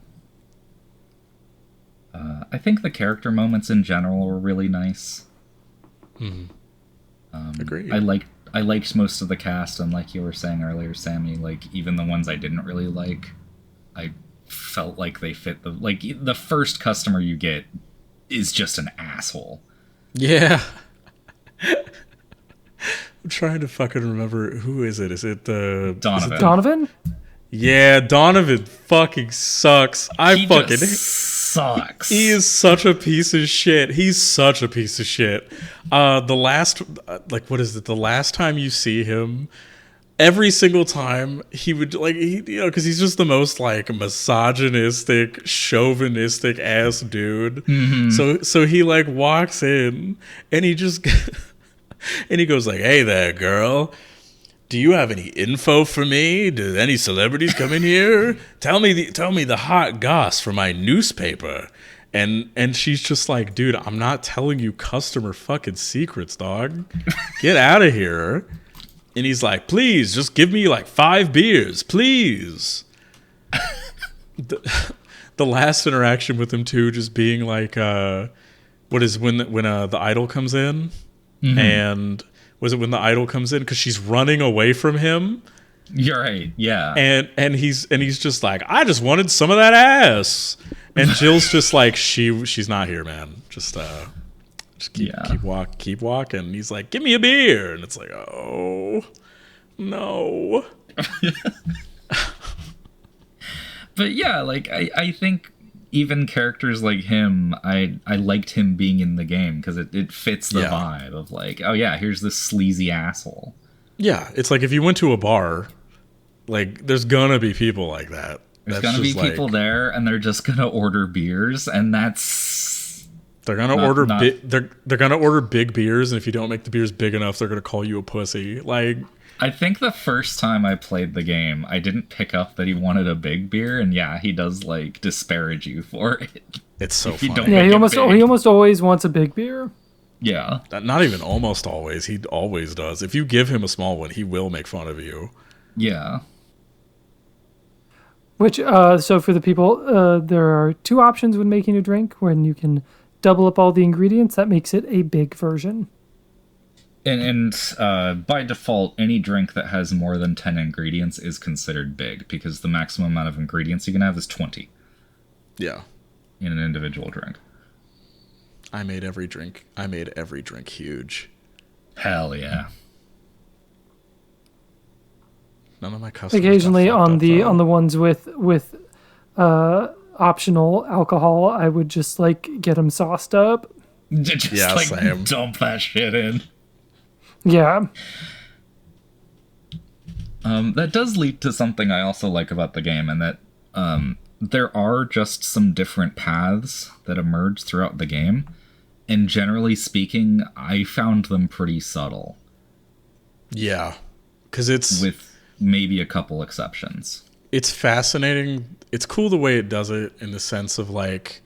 I think the character moments in general were really nice. Agreed. I liked most of the cast, and like you were saying earlier, Sammy, like even the ones I didn't really like, I felt like they fit the first customer you get is just an asshole. Yeah. I'm trying to fucking remember, who is it? Is it Donovan? Donovan? Yeah, Donovan fucking sucks. Sucks. He is such a piece of shit. He's such a piece of shit. The last time you see him, every single time he would because he's just the most like misogynistic, chauvinistic ass dude. Mm-hmm. So he like walks in and he just and he goes like, "Hey there, girl. Do you have any info for me? Do any celebrities come in here? Tell me the hot goss for my newspaper." And she's just like, "Dude, I'm not telling you customer fucking secrets, dog. Get out of here." And he's like, "Please, just give me like 5 beers, please." The last interaction with him too, just being like, when the idol comes in, and was it when the idol comes in? Because she's running away from him. You're right, yeah. And he's just like, "I just wanted some of that ass." And Jill's just like, she's not here, man. Just keep walking. And he's like, "Give me a beer." And it's like, oh no. But yeah, like I think even characters like him, I liked him being in the game because it fits the vibe of like, oh yeah, here's this sleazy asshole. Yeah, it's like if you went to a bar, like there's gonna be people like that. There's gonna be people there, and they're just gonna order beers, and they're gonna order big beers, and if you don't make the beers big enough, they're gonna call you a pussy. Like, I think the first time I played the game, I didn't pick up that he wanted a big beer, and yeah, he does like disparage you for it. It's so funny. Yeah, he almost always wants a big beer. Yeah. Not even almost always. He always does. If you give him a small one, he will make fun of you. Yeah. Which, so for the people, there are 2 options when making a drink. When you can double up all the ingredients, that makes it a big version. And by default, any drink that has more than 10 ingredients is considered big, because the maximum amount of ingredients you can have is 20. Yeah. In an individual drink. I made every drink huge. Hell yeah. None of my customers. Occasionally on the ones with optional alcohol, I would just like get them sauced up. Same. Dump that shit in. Yeah. That does lead to something I also like about the game, and that there are just some different paths that emerge throughout the game. And generally speaking, I found them pretty subtle. Yeah. Because it's... with maybe a couple exceptions. It's fascinating. It's cool the way it does it in the sense of like...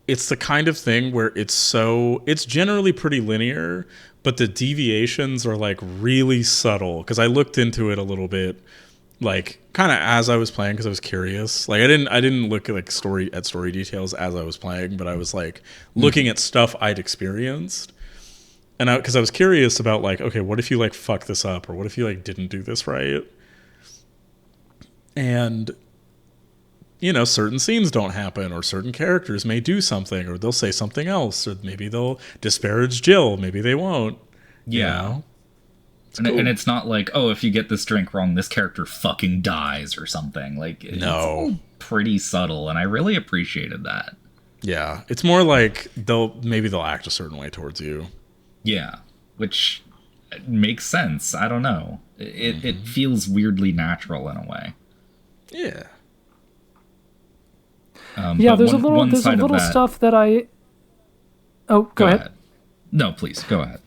it's the kind of thing where it's generally pretty linear, but the deviations are like really subtle. Because I looked into it a little bit, like kind of as I was playing because I was curious. Like I didn't look at like story details as I was playing, but I was like looking at stuff I'd experienced. And because I was curious about like, okay, what if you like fuck this up, or what if you like didn't do this right? And you know, certain scenes don't happen, or certain characters may do something, or they'll say something else, or maybe they'll disparage Jill, maybe they won't. Yeah. You know? And it's not like, oh, if you get this drink wrong, this character fucking dies or something. Like, it's all pretty subtle, and I really appreciated that. Yeah, it's more like they'll act a certain way towards you. Yeah, which makes sense. I don't know. It feels weirdly natural in a way. Yeah. There's a little stuff that I. Oh, go ahead. No, please go ahead.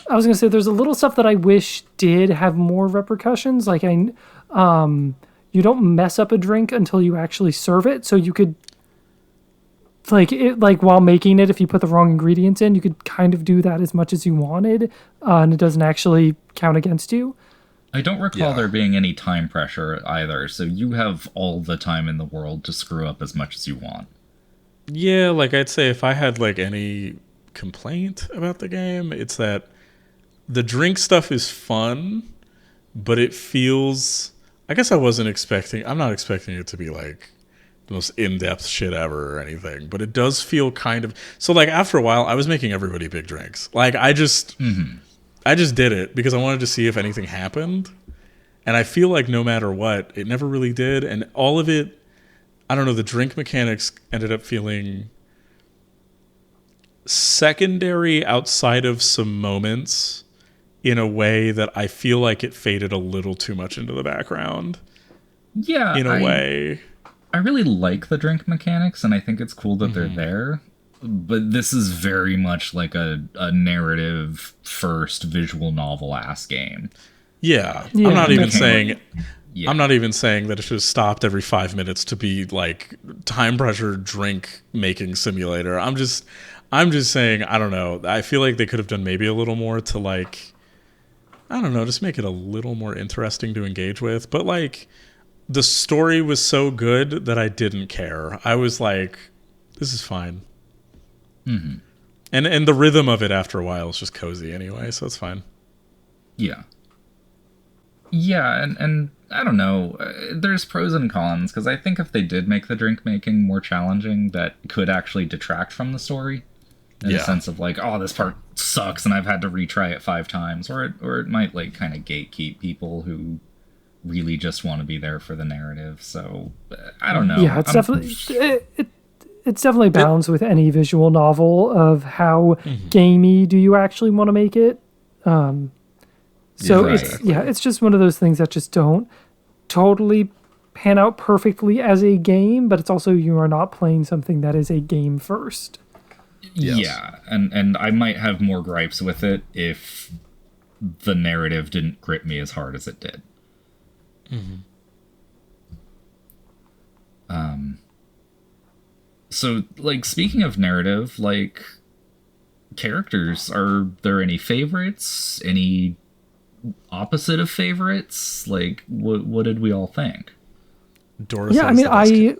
I was gonna say there's a little stuff that I wish did have more repercussions. Like you don't mess up a drink until you actually serve it, so you could. Like while making it, if you put the wrong ingredients in, you could kind of do that as much as you wanted, and it doesn't actually count against you. I don't recall there being any time pressure either, so you have all the time in the world to screw up as much as you want. Yeah, like I'd say if I had like any complaint about the game, it's that the drink stuff is fun, but it feels... I guess I'm not expecting it to be like the most in-depth shit ever or anything, but it does feel kind of... So like after a while, I was making everybody big drinks. Like I just did it because I wanted to see if anything happened. And I feel like no matter what, it never really did. And all of it, I don't know, the drink mechanics ended up feeling secondary outside of some moments in a way that I feel like it faded a little too much into the background. Yeah. In a way. I really like the drink mechanics, and I think it's cool that they're there. But this is very much like a narrative first visual novel ass game. Yeah. I'm not even saying that it should have stopped every 5 minutes to be like time pressure drink making simulator. I'm just saying, I don't know. I feel like they could have done maybe a little more to like, I don't know, just make it a little more interesting to engage with. But like the story was so good that I didn't care. I was like, this is fine. Mm-hmm. And the rhythm of it after a while is just cozy anyway, so it's fine. Yeah. Yeah, and I don't know. There's pros and cons, because I think if they did make the drink making more challenging, that could actually detract from the story. In a sense of like, oh, this part sucks and I've had to retry it 5 times. Or it might like kind of gatekeep people who really just want to be there for the narrative. So I don't know. Yeah, it's definitely balanced with any visual novel of how gamey do you actually want to make it. It's just one of those things that just don't totally pan out perfectly as a game, but it's also you are not playing something that is a game first. Yes. Yeah, and I might have more gripes with it if the narrative didn't grip me as hard as it did. So, like, speaking of narrative, like, characters, are there any favorites? Any opposite of favorites? Like, what did we all think? Dorothy. Yeah, I mean, Okay.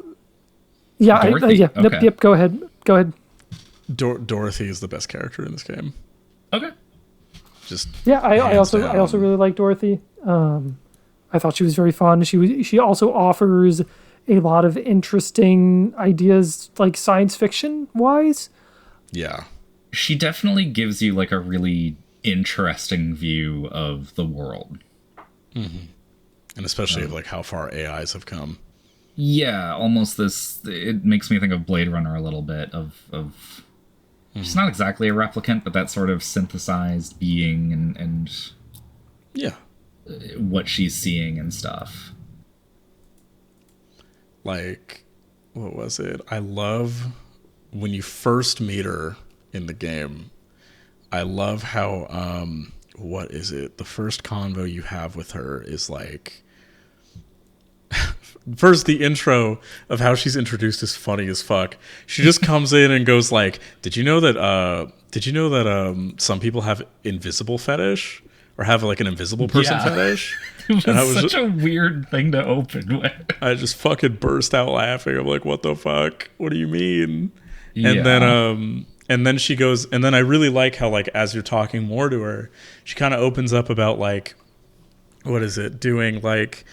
Yep, go ahead. Dorothy is the best character in this game. Okay. I also really like Dorothy. I thought she was very fun. She also offers a lot of interesting ideas, like science fiction wise. Yeah. She definitely gives you like a really interesting view of the world. And especially of like how far AIs have come. Yeah, almost this, it makes me think of Blade Runner a little bit of she's not exactly a replicant, but that sort of synthesized being and yeah, what she's seeing and stuff. Like, what was it? I love when you first meet her in the game. I love how, what is it? The first convo you have with her is like, first, the intro of how she's introduced is funny as fuck. She just comes in and goes like, did you know that some people have invisible fetish? or have like an invisible person fetish. It And I was was such a weird thing to open with. I just fucking burst out laughing. I'm like, what the fuck? What do you mean? Yeah. And then she goes, and then I really like how, like, as you're talking more to her, she kind of opens up about, like, what is it? Doing, like,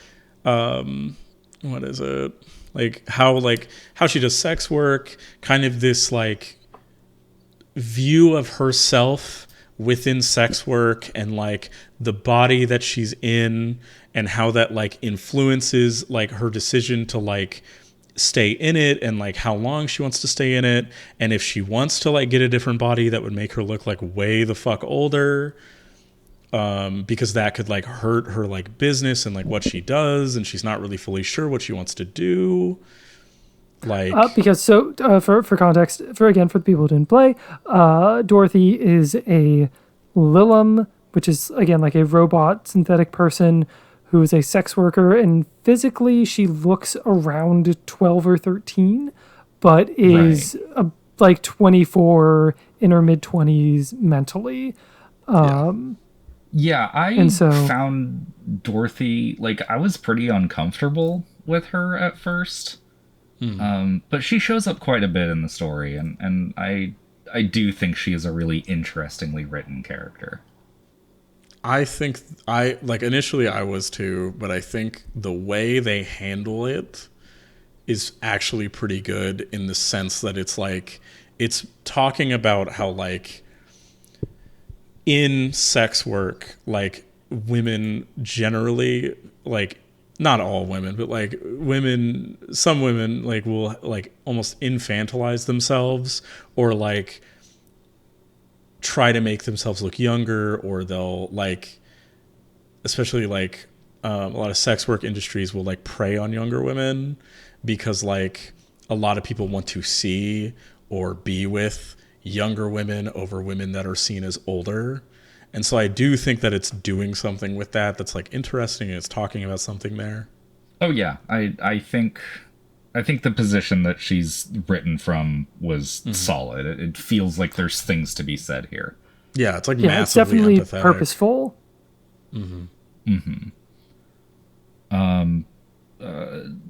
what is it? Like how she does sex work, kind of this, like, view of herself within sex work and, like, the body that she's in and how that, like, influences, like, her decision to, like, stay in it and, like, how long she wants to stay in it, and if she wants to, like, get a different body that would make her look like way the fuck older, because that could, like, hurt her, like, business and, like, what she does, and she's not really fully sure what she wants to do. Like, Because for context, for the people who didn't play, Dorothy is a Lilum, which is again like a robot synthetic person who is a sex worker, and physically she looks around 12 or 13, but is like 24 in her mid 20s mentally. Yeah, I And so- found Dorothy, like, I was pretty uncomfortable with her at first. But she shows up quite a bit in the story, and I do think she is a really interestingly written character. I think initially I was too, but I think the way they handle it is actually pretty good in the sense that it's like, it's talking about how, like, in sex work, like, women generally, like, not all women, but, like, some women, like, will, like, almost infantilize themselves, or, like, try to make themselves look younger, or they'll, like, especially, like, a lot of sex work industries will, like, prey on younger women because, like, a lot of people want to see or be with younger women over women that are seen as older. And so I do think that it's doing something with that that's, like, interesting, and it's talking about something there. Oh yeah, I think the position that she's written from was solid. It feels like there's things to be said here. Yeah, it's, like, yeah, it's massively definitely empathetic. purposeful.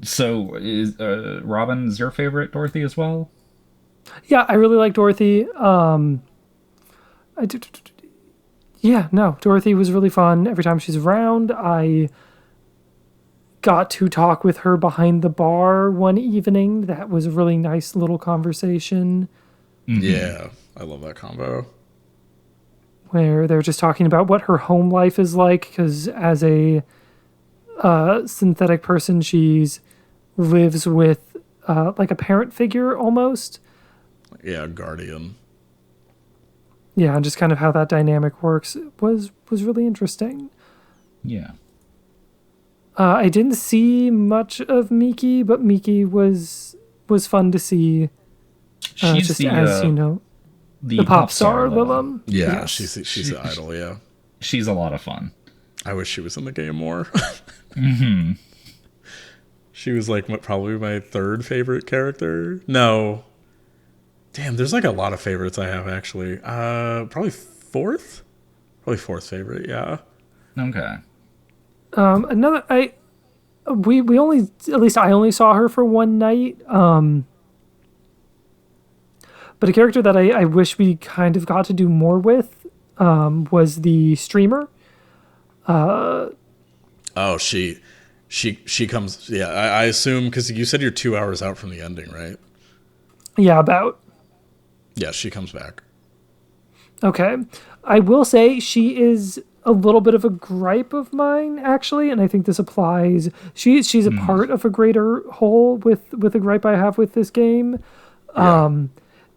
So, is Robin is your favorite Dorothy as well? Yeah, I really like Dorothy. Yeah, no, Dorothy was really fun. Every time she's around, I got to talk with her behind the bar one evening. That was a really nice little conversation Yeah, I love that combo. where they're just talking about what her home life is like, because as a synthetic person, she's lives with like a parent figure almost. Yeah, Guardian. Yeah, and just kind of how that dynamic works was really interesting. Yeah. I didn't see much of Miki, but Miki was fun to see. She's Just the as you know, the pop star Lilum. Lilum. Yeah, Yes. she's the idol, yeah. She's a lot of fun. I wish she was in the game more. She was, like, probably my third favorite character. No. Damn, there's, like, a lot of favorites I have, actually. Probably fourth? Probably fourth favorite, yeah. Okay. We only, at least I only saw her for one night. But a character that I wish we kind of got to do more with was the streamer. Oh, she comes, yeah, I assume, because you said you're 2 hours out from the ending, right? Yeah, about. Yeah, she comes back. Okay. I will say she is a little bit of a gripe of mine, actually, and I think this applies. She's a part of a greater whole with a gripe I have with this game. Yeah.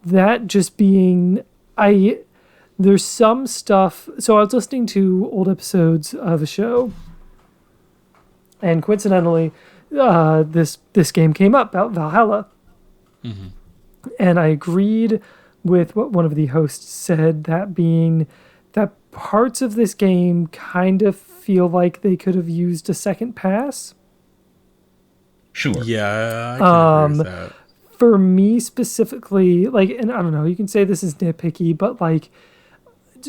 That just being, there's some stuff. So I was listening to old episodes of a show, and coincidentally, this game came up about Valhalla, and I agreed with what one of the hosts said, that being that parts of this game kind of feel like they could have used a second pass. Sure. Yeah, I can agree with that. For me specifically, like, and I don't know, you can say this is nitpicky, but, like,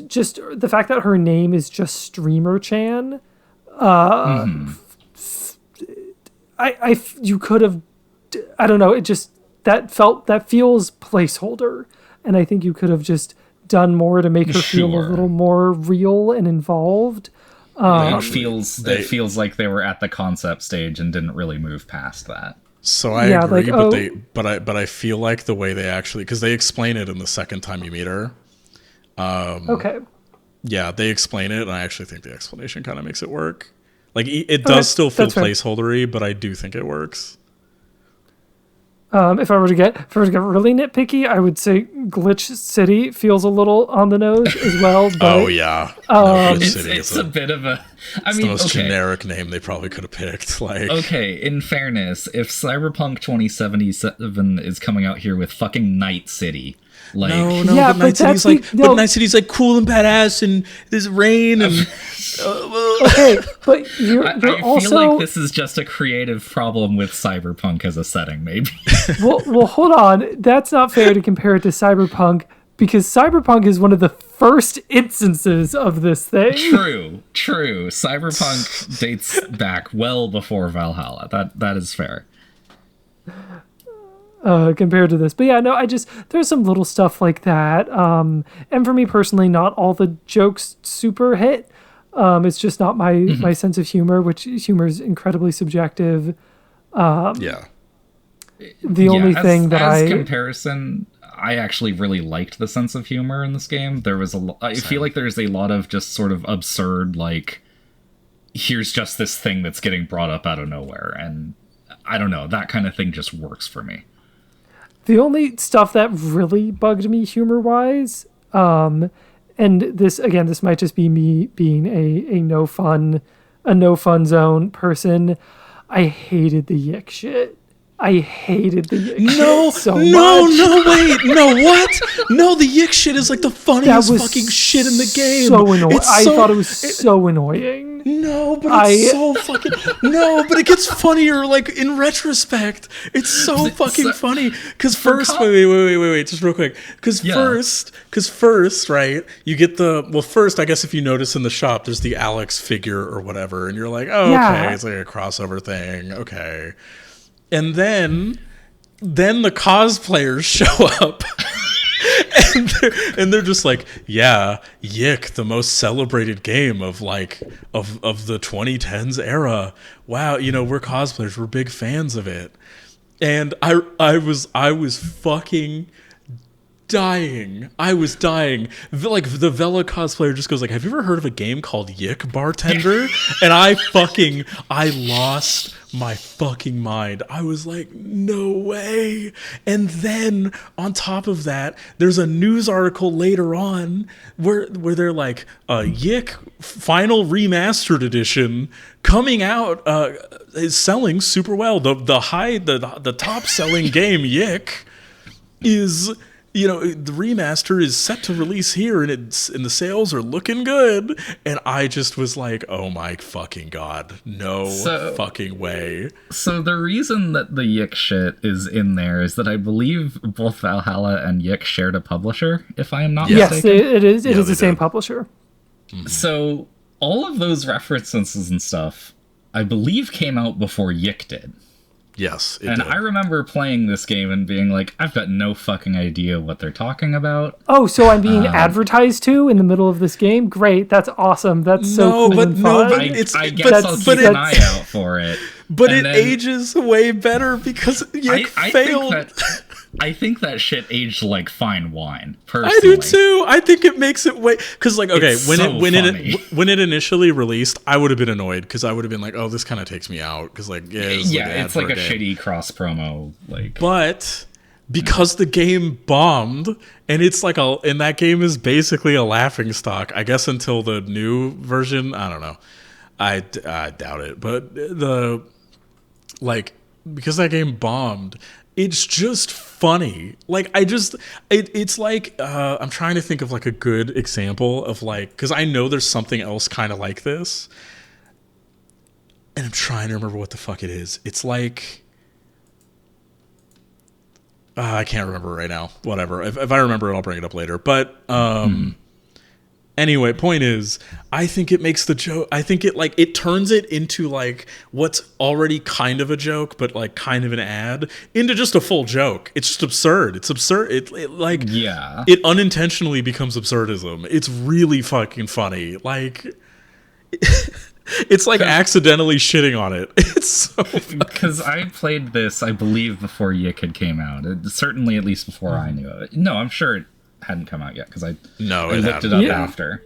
just the fact that her name is just Streamer Chan. You could have, I don't know, it just that feels placeholder, and I think you could have just done more to make her feel a little more real and involved. It feels like they were at the concept stage and didn't really move past that. So I agree, but I feel like the way they actually, because they explain it in the second time you meet her. Okay. Yeah, they explain it, and I actually think the explanation kind of makes it work. Like, it does still feel placeholdery, but I do think it works. If I were to get really nitpicky, I would say Glitch City feels a little on the nose as well. But, it's a bit of a. It's the most generic name they probably could have picked. Like, okay, in fairness, if Cyberpunk 2077 is coming out here with fucking Night City. Like, but Night City's like cool and badass, and there's rain and. Okay, but you're I also feel like this is just a creative problem with Cyberpunk as a setting, maybe. well, hold on. That's not fair to compare it to Cyberpunk, because Cyberpunk is one of the first instances of this thing. True. Cyberpunk dates back well before Valhalla. That is fair. Compared to this, but yeah, no, there's some little stuff like that, and for me personally, not all the jokes super hit. It's just not my sense of humor, which humor is incredibly subjective. The only thing that comparison, I actually really liked the sense of humor in this game. There was I feel like there's a lot of just sort of absurd, like, here's just this thing that's getting brought up out of nowhere, and I don't know, that kind of thing just works for me. The only stuff that really bugged me humor-wise, and this might just be me being a no fun zone person. I hated the Yick shit. I hated the Yick shit so much. No, wait, no, what? No, the Yick shit is like the funniest fucking shit in the game. So annoying. I thought it was so annoying. No, but it's so fucking... No, but it gets funnier, like, in retrospect. It's so fucking funny. Because first... Wait, just real quick. Because first, right, you get the... Well, first, I guess if you notice in the shop, there's the Alex figure or whatever, and you're like, oh, okay, it's like a crossover thing, okay. And then the cosplayers show up. and they're just like, yeah, Yick, the most celebrated game of the 2010s era. Wow, we're cosplayers, we're big fans of it. And I was fucking dying. I was dying. Like, the Vela cosplayer just goes like, have you ever heard of a game called Yick, bartender? And I lost my fucking mind. I was like, no way. And then on top of that, there's a news article later on where they're like, Yick final remastered edition coming out is selling super well. The top selling game Yick is, the remaster is set to release here, and the sales are looking good. And I just was like, oh my fucking god, no fucking way. So the reason that the Yick shit is in there is that I believe both Valhalla and Yick shared a publisher, if I am not mistaken. Yes, it is. It is the same publisher. Mm-hmm. So all of those references and stuff, I believe, came out before Yick did. Yes, it did. I remember playing this game and being like, I've got no fucking idea what they're talking about. Oh, so I'm being advertised to in the middle of this game? Great, that's awesome. That's so cool and fun. I guess I'll keep an eye out for it. But it ages way better because Yick failed. I think that shit aged like fine wine, personally. I do too. I think it makes it way... Because, like, okay, when it initially released, I would have been annoyed because I would have been like, oh, this kind of takes me out. Because, like, it's like a shitty cross-promo. Like, but because the game bombed, and it's like and that game is basically a laughingstock, I guess, until the new version. I don't know. I doubt it. But because that game bombed... It's just funny. Like, it's like, I'm trying to think of like a good example of like, because I know there's something else kind of like this. And I'm trying to remember what the fuck it is. It's like, I can't remember right now. Whatever. If I remember it, I'll bring it up later. But Anyway, point is, I think it makes the joke. I think it like it turns it into like what's already kind of a joke, but like kind of an ad, into just a full joke. It's just absurd. It's absurd. It like it unintentionally becomes absurdism. It's really fucking funny. Like it's like accidentally shitting on it. It's so because I played this, I believe, before Yick had came out. Certainly, at least before I knew of it. No, I'm sure it hadn't come out yet because I looked it up after.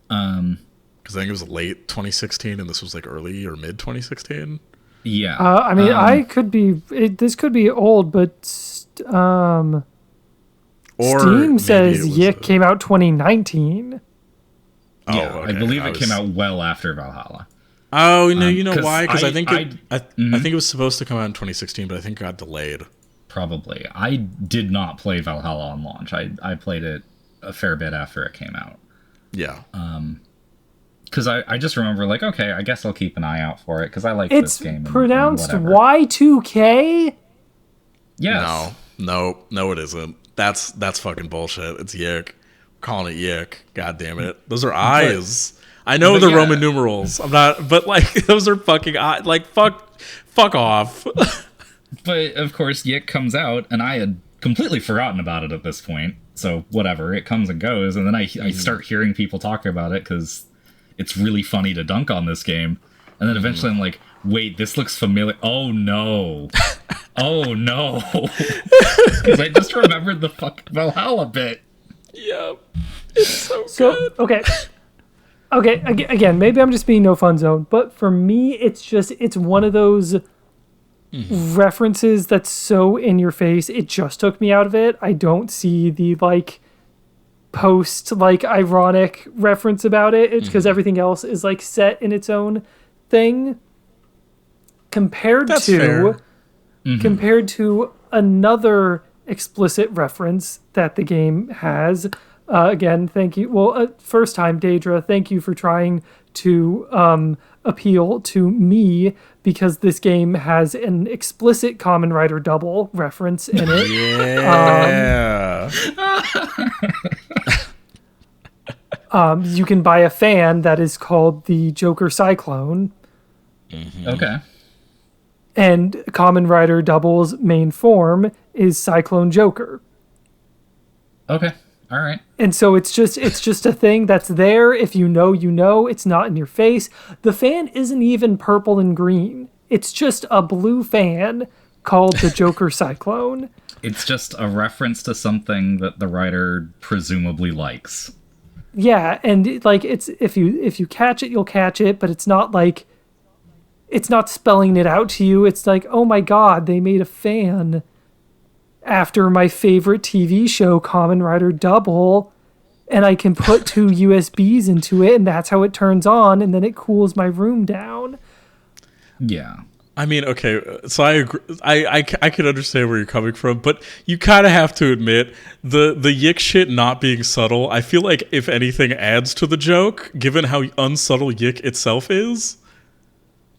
Because I think it was late 2016 and this was like early or mid 2016. Yeah. I mean, this could be old, but Steam says Yick came out 2019. Yeah, okay. I believe it came out well after Valhalla. Oh no, you know why? Because I think it was supposed to come out in 2016, but I think it got delayed. Probably. I did not play Valhalla on launch. I played it a fair bit after it came out. Yeah. Because I just remember, like, okay, I guess I'll keep an eye out for it, because I like this game. It's pronounced Y2K? Yes. No, it isn't. That's fucking bullshit. It's Yick. I'm calling it Yick. God damn it. Those are eyes. I know the Roman numerals. I'm not, but like, those are fucking eyes. Like, fuck off. But, of course, Yick comes out, and I had completely forgotten about it at this point. So, whatever. It comes and goes, and then I start hearing people talking about it, because it's really funny to dunk on this game. And then eventually I'm like, wait, this looks familiar. Oh, no. Oh, no. Because I just remembered the fucking Valhalla bit. Yep. It's so good. Okay, again, maybe I'm just being no fun zone, but for me, it's one of those references that's so in your face, it just took me out of it. I don't see the, like, post, like, ironic reference about it. It's because everything else is, like, set in its own thing. Compared to another explicit reference that the game has. Again, thank you. Well, first time, Deidra, thank you for trying to appeal to me, because this game has an explicit Kamen Rider double reference in it. Yeah. You can buy a fan that is called the Joker Cyclone. Okay. And Kamen Rider Double's main form is Cyclone Joker. Okay. All right. And so it's just a thing that's there. If you know, you know. It's not in your face. The fan isn't even purple and green. It's just a blue fan called the Joker Cyclone. It's just a reference to something that the writer presumably likes. Yeah, and like it's if you catch it, you'll catch it, but it's not like it's not spelling it out to you. It's like, oh my god, they made a fan after my favorite TV show, Kamen Rider Double, and I can put 2 USBs into it, and that's how it turns on, and then it cools my room down. Yeah. I mean, okay, so I agree. I can understand where you're coming from, but you kind of have to admit the Yick shit not being subtle, I feel like, if anything, adds to the joke, given how unsubtle Yick itself is.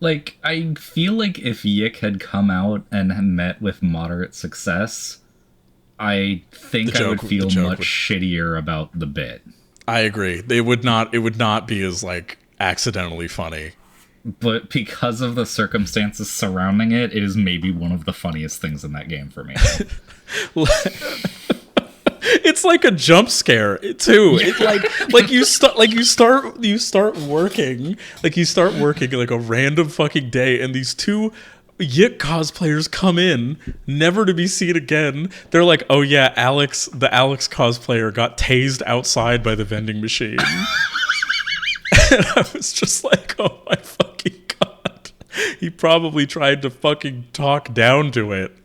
Like, I feel like if Yick had come out and had met with moderate success, I think I would feel much shittier about the bit. I agree. It would not be as, like, accidentally funny. But because of the circumstances surrounding it, it is maybe one of the funniest things in that game for me. It's like a jump scare too. It's like you start working like a random fucking day, and these 2 Yick cosplayers come in, never to be seen again. They're like, oh yeah, the Alex cosplayer got tased outside by the vending machine. And I was just like, oh my fucking god. He probably tried to fucking talk down to it.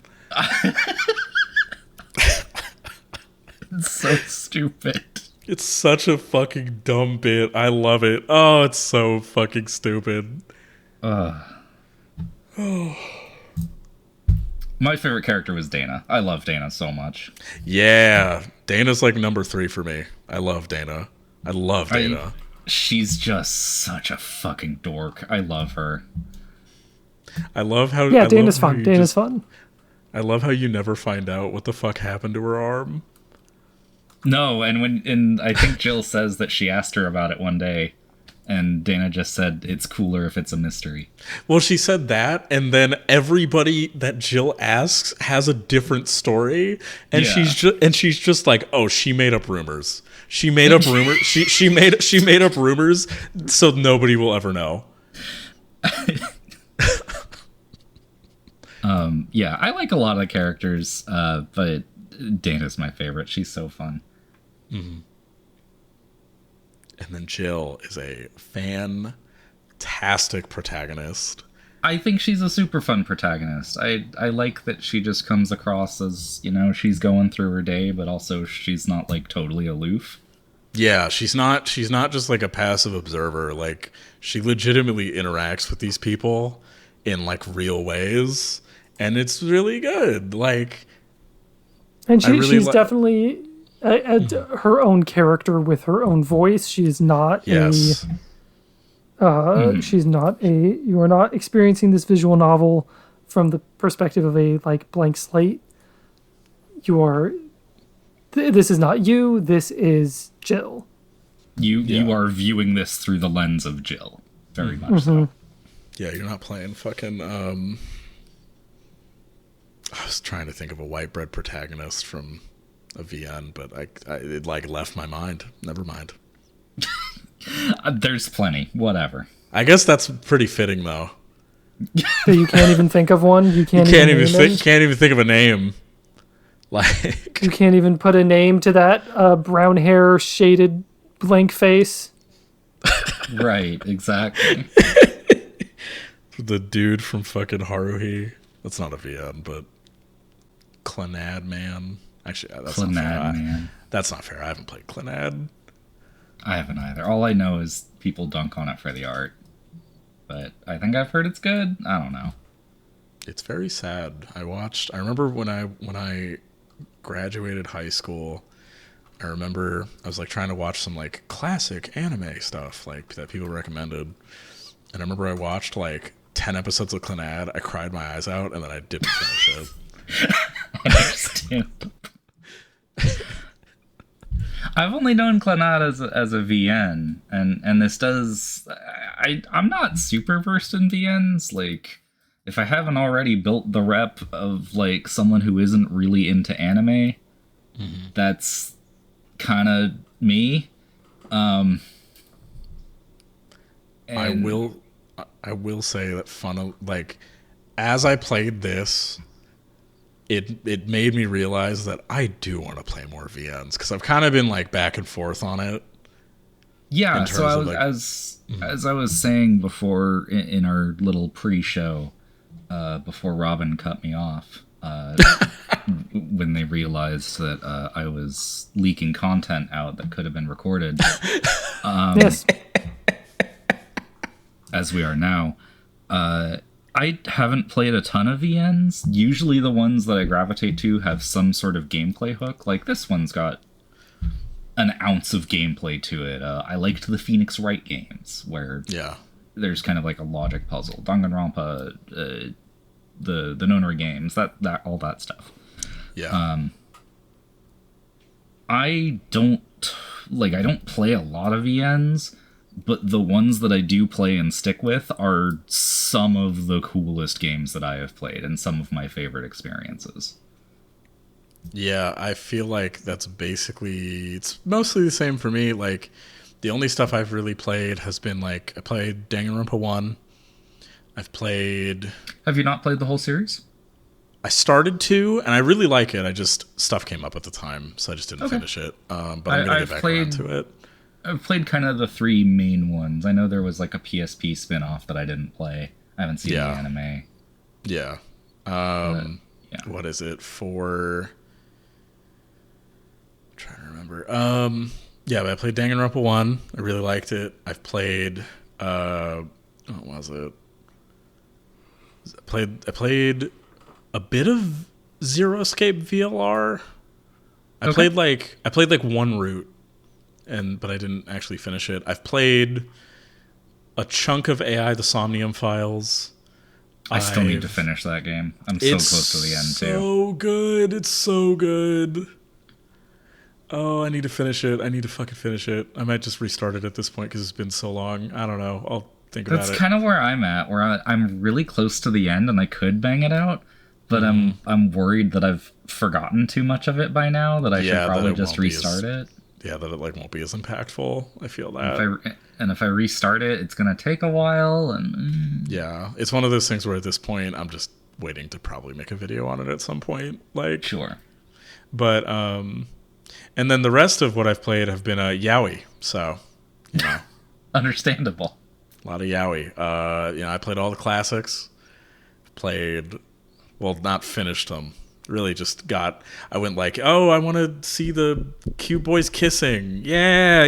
It's so stupid. It's such a fucking dumb bit. I love it. Oh, it's so fucking stupid. My favorite character was Dana. I love Dana so much. Yeah. Dana's like number 3 for me. I love Dana. She's just such a fucking dork. I love her. I love how... Yeah, Dana's fun. Dana's fun. I love how you never find out what the fuck happened to her arm. No, and I think Jill says that she asked her about it one day, and Dana just said it's cooler if it's a mystery. Well, she said that, and then everybody that Jill asks has a different story, and Yeah. she's just like, oh, she made up rumors. She made up rumors. She made up rumors so nobody will ever know. Yeah, I like a lot of the characters, but Dana's my favorite. She's so fun. And then Jill is a fantastic protagonist. I think she's a super fun protagonist. I like that she just comes across as, she's going through her day, but also she's not like totally aloof. Yeah, she's not just like a passive observer. Like, she legitimately interacts with these people in like real ways, and it's really good. Like, And I really she's definitely her own character with her own voice. She's not yes. she's not you are not experiencing this visual novel from the perspective of a like blank slate. You are this is not you, this is Jill. You are viewing this through the lens of Jill. Very much so. Yeah, you're not playing fucking I was trying to think of a white bread protagonist from a VN, but it like left my mind. Never mind. There's plenty. Whatever. I guess that's pretty fitting though. So you can't even think of one. You can't Can't even think of a name. Like, you can't even put a name to that brown hair shaded blank face. Right, exactly. the dude from fucking Haruhi. That's not a VN, but Clannad Man. Actually, that's not fair. Man. That's not fair. I haven't played Clannad. I haven't either. All I know is people dunk on it for the art. But I think I've heard it's good. I don't know. It's very sad. I remember when I graduated high school, I remember I was like trying to watch some like classic anime stuff like that people recommended. And I remember I watched like 10 episodes of Clannad. I cried my eyes out, and then I didn't finish it. Understand. I've only known Clannad as a VN, and this does. I'm not super versed in VNs. Like, if I haven't already built the rep of like someone who isn't really into anime, that's kind of me. I will say that like as I played this, it made me realize that I do want to play more VNs because I've kind of been like back and forth on it. Yeah, so as I was saying before in our little pre-show, before Robin cut me off, when they realized that I was leaking content out that could have been recorded. Yes. As we are now. I haven't played a ton of VNs. Usually the ones that I gravitate to have some sort of gameplay hook. Like this one's got an ounce of gameplay to it. I liked the Phoenix Wright games, where there's kind of like a logic puzzle. Danganronpa, the Nonary games, that all that stuff. Yeah. I don't play a lot of VNs, but the ones that I do play and stick with are some of the coolest games that I have played and some of my favorite experiences. Yeah, I feel like it's mostly the same for me. Like, the only stuff I've really played has been like, I played Danganronpa 1. Have you not played the whole series? I started to, and I really like it. Stuff came up at the time, so I just didn't finish it. But I'm going to get back around to it. I've played kind of the three main ones. I know there was like a PSP spin-off that I didn't play. I haven't seen the anime. Yeah. What is it for? I'm trying to remember. But I played Danganronpa 1. I really liked it. I've played what was it? I played a bit of Zero Escape VLR. I played like one route. But I didn't actually finish it. I've played a chunk of AI the Somnium Files. I still need to finish that game. I'm so close to the end too. So good. It's so good. Oh, I need to finish it. I need to fucking finish it. I might just restart it at this point because it's been so long. I don't know. I'll think about That's it. kind of where I'm at, where I'm really close to the end and I could bang it out, but I'm worried that I've forgotten too much of it by now, that I should probably just restart it. Yeah, that it like won't be as impactful. I feel that. If I restart it, it's gonna take a while, and yeah, it's one of those things where at this point I'm just waiting to probably make a video on it at some point. Like, sure. But and then the rest of what I've played have been yaoi. So, you know, understandable. A lot of yaoi. I played all the classics. Not finished them. Really just I went like, oh, I want to see the cute boys kissing. Yeah,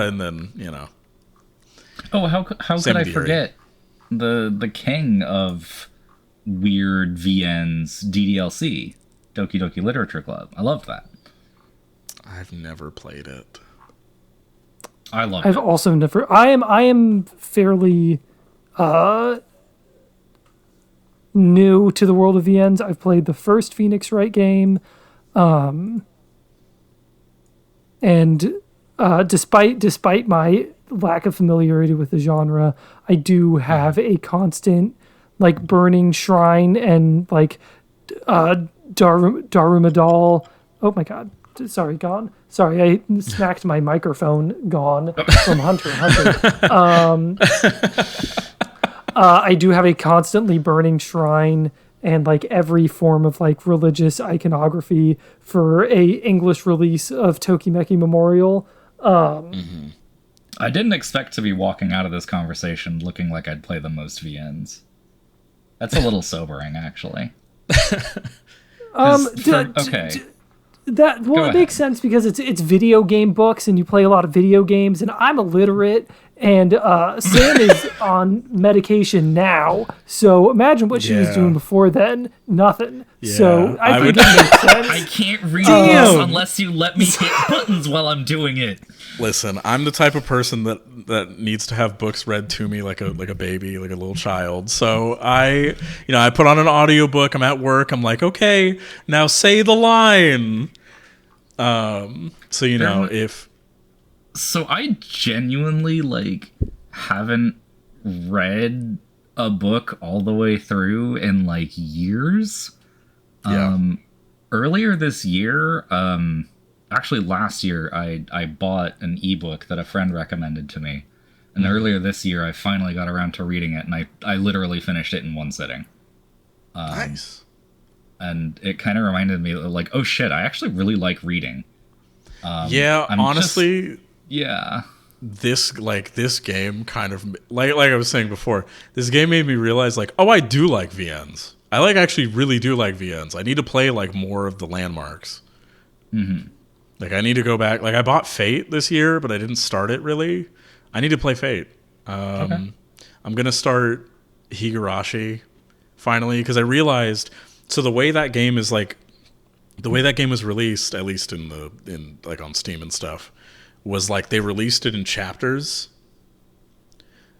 and then, Oh, how could I forget the king of weird VNs, DDLC, Doki Doki Literature Club. I love that. I've never played it. I've also never. I am fairly new to the world of VNs. I've played the first Phoenix Wright game, and despite my lack of familiarity with the genre, I do have a constant like burning shrine and like Darumadal. Oh my god. Sorry, gone. Sorry, I smacked my microphone. Gone from Hunter x Hunter. I do have a constantly burning shrine and like every form of like religious iconography for a English release of Tokimeki Memorial. I didn't expect to be walking out of this conversation looking like I'd play the most VNs. That's a little sobering, actually. Okay. It makes sense because it's video game books and you play a lot of video games, and I'm illiterate, and Sam is on medication now, so imagine what she was doing before then. Nothing. Yeah. So I think it makes sense. I can't read this unless you let me hit buttons while I'm doing it. Listen, I'm the type of person that needs to have books read to me like a baby, like a little child. So I put on an audiobook, I'm at work, I'm like, okay, now say the line. So I genuinely like haven't read a book all the way through in like years. Earlier this year, actually last year, I bought an ebook that a friend recommended to me. And earlier this year, I finally got around to reading it, and I literally finished it in one sitting. Nice. And it kind of reminded me, like, oh shit, I actually really like reading. Honestly, yeah. This game kind of, like I was saying before, this game made me realize, like, oh, I do like VNs. I actually really do like VNs. I need to play, like, more of the landmarks. Mm-hmm. Like, I need to go back. Like, I bought Fate this year, but I didn't start it, really. I need to play Fate. Okay. I'm going to start Higurashi, finally, because I realized... So the way that game was released, at least in like on Steam and stuff, was like they released it in chapters.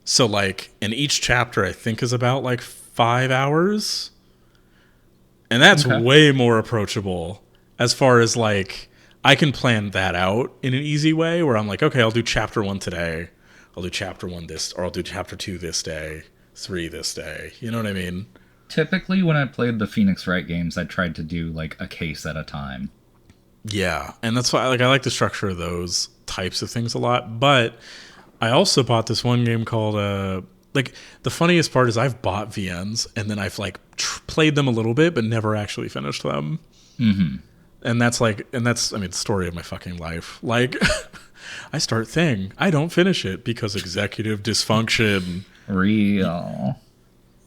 So like, in each chapter, I think is about like 5 hours, and that's way more approachable as far as like I can plan that out in an easy way where I'm like, okay, I'll do chapter 1 today, I'll do chapter 1 this, or I'll do chapter 2 this day, 3 this day. You know what I mean? Typically, when I played the Phoenix Wright games, I tried to do, like, a case at a time. Yeah, and that's why I like the structure of those types of things a lot. But I also bought this one game called, the funniest part is I've bought VNs, and then I've, like, played them a little bit, but never actually finished them. Mm-hmm. And that's, the story of my fucking life. Like, I start Thing, I don't finish it because executive dysfunction. Real.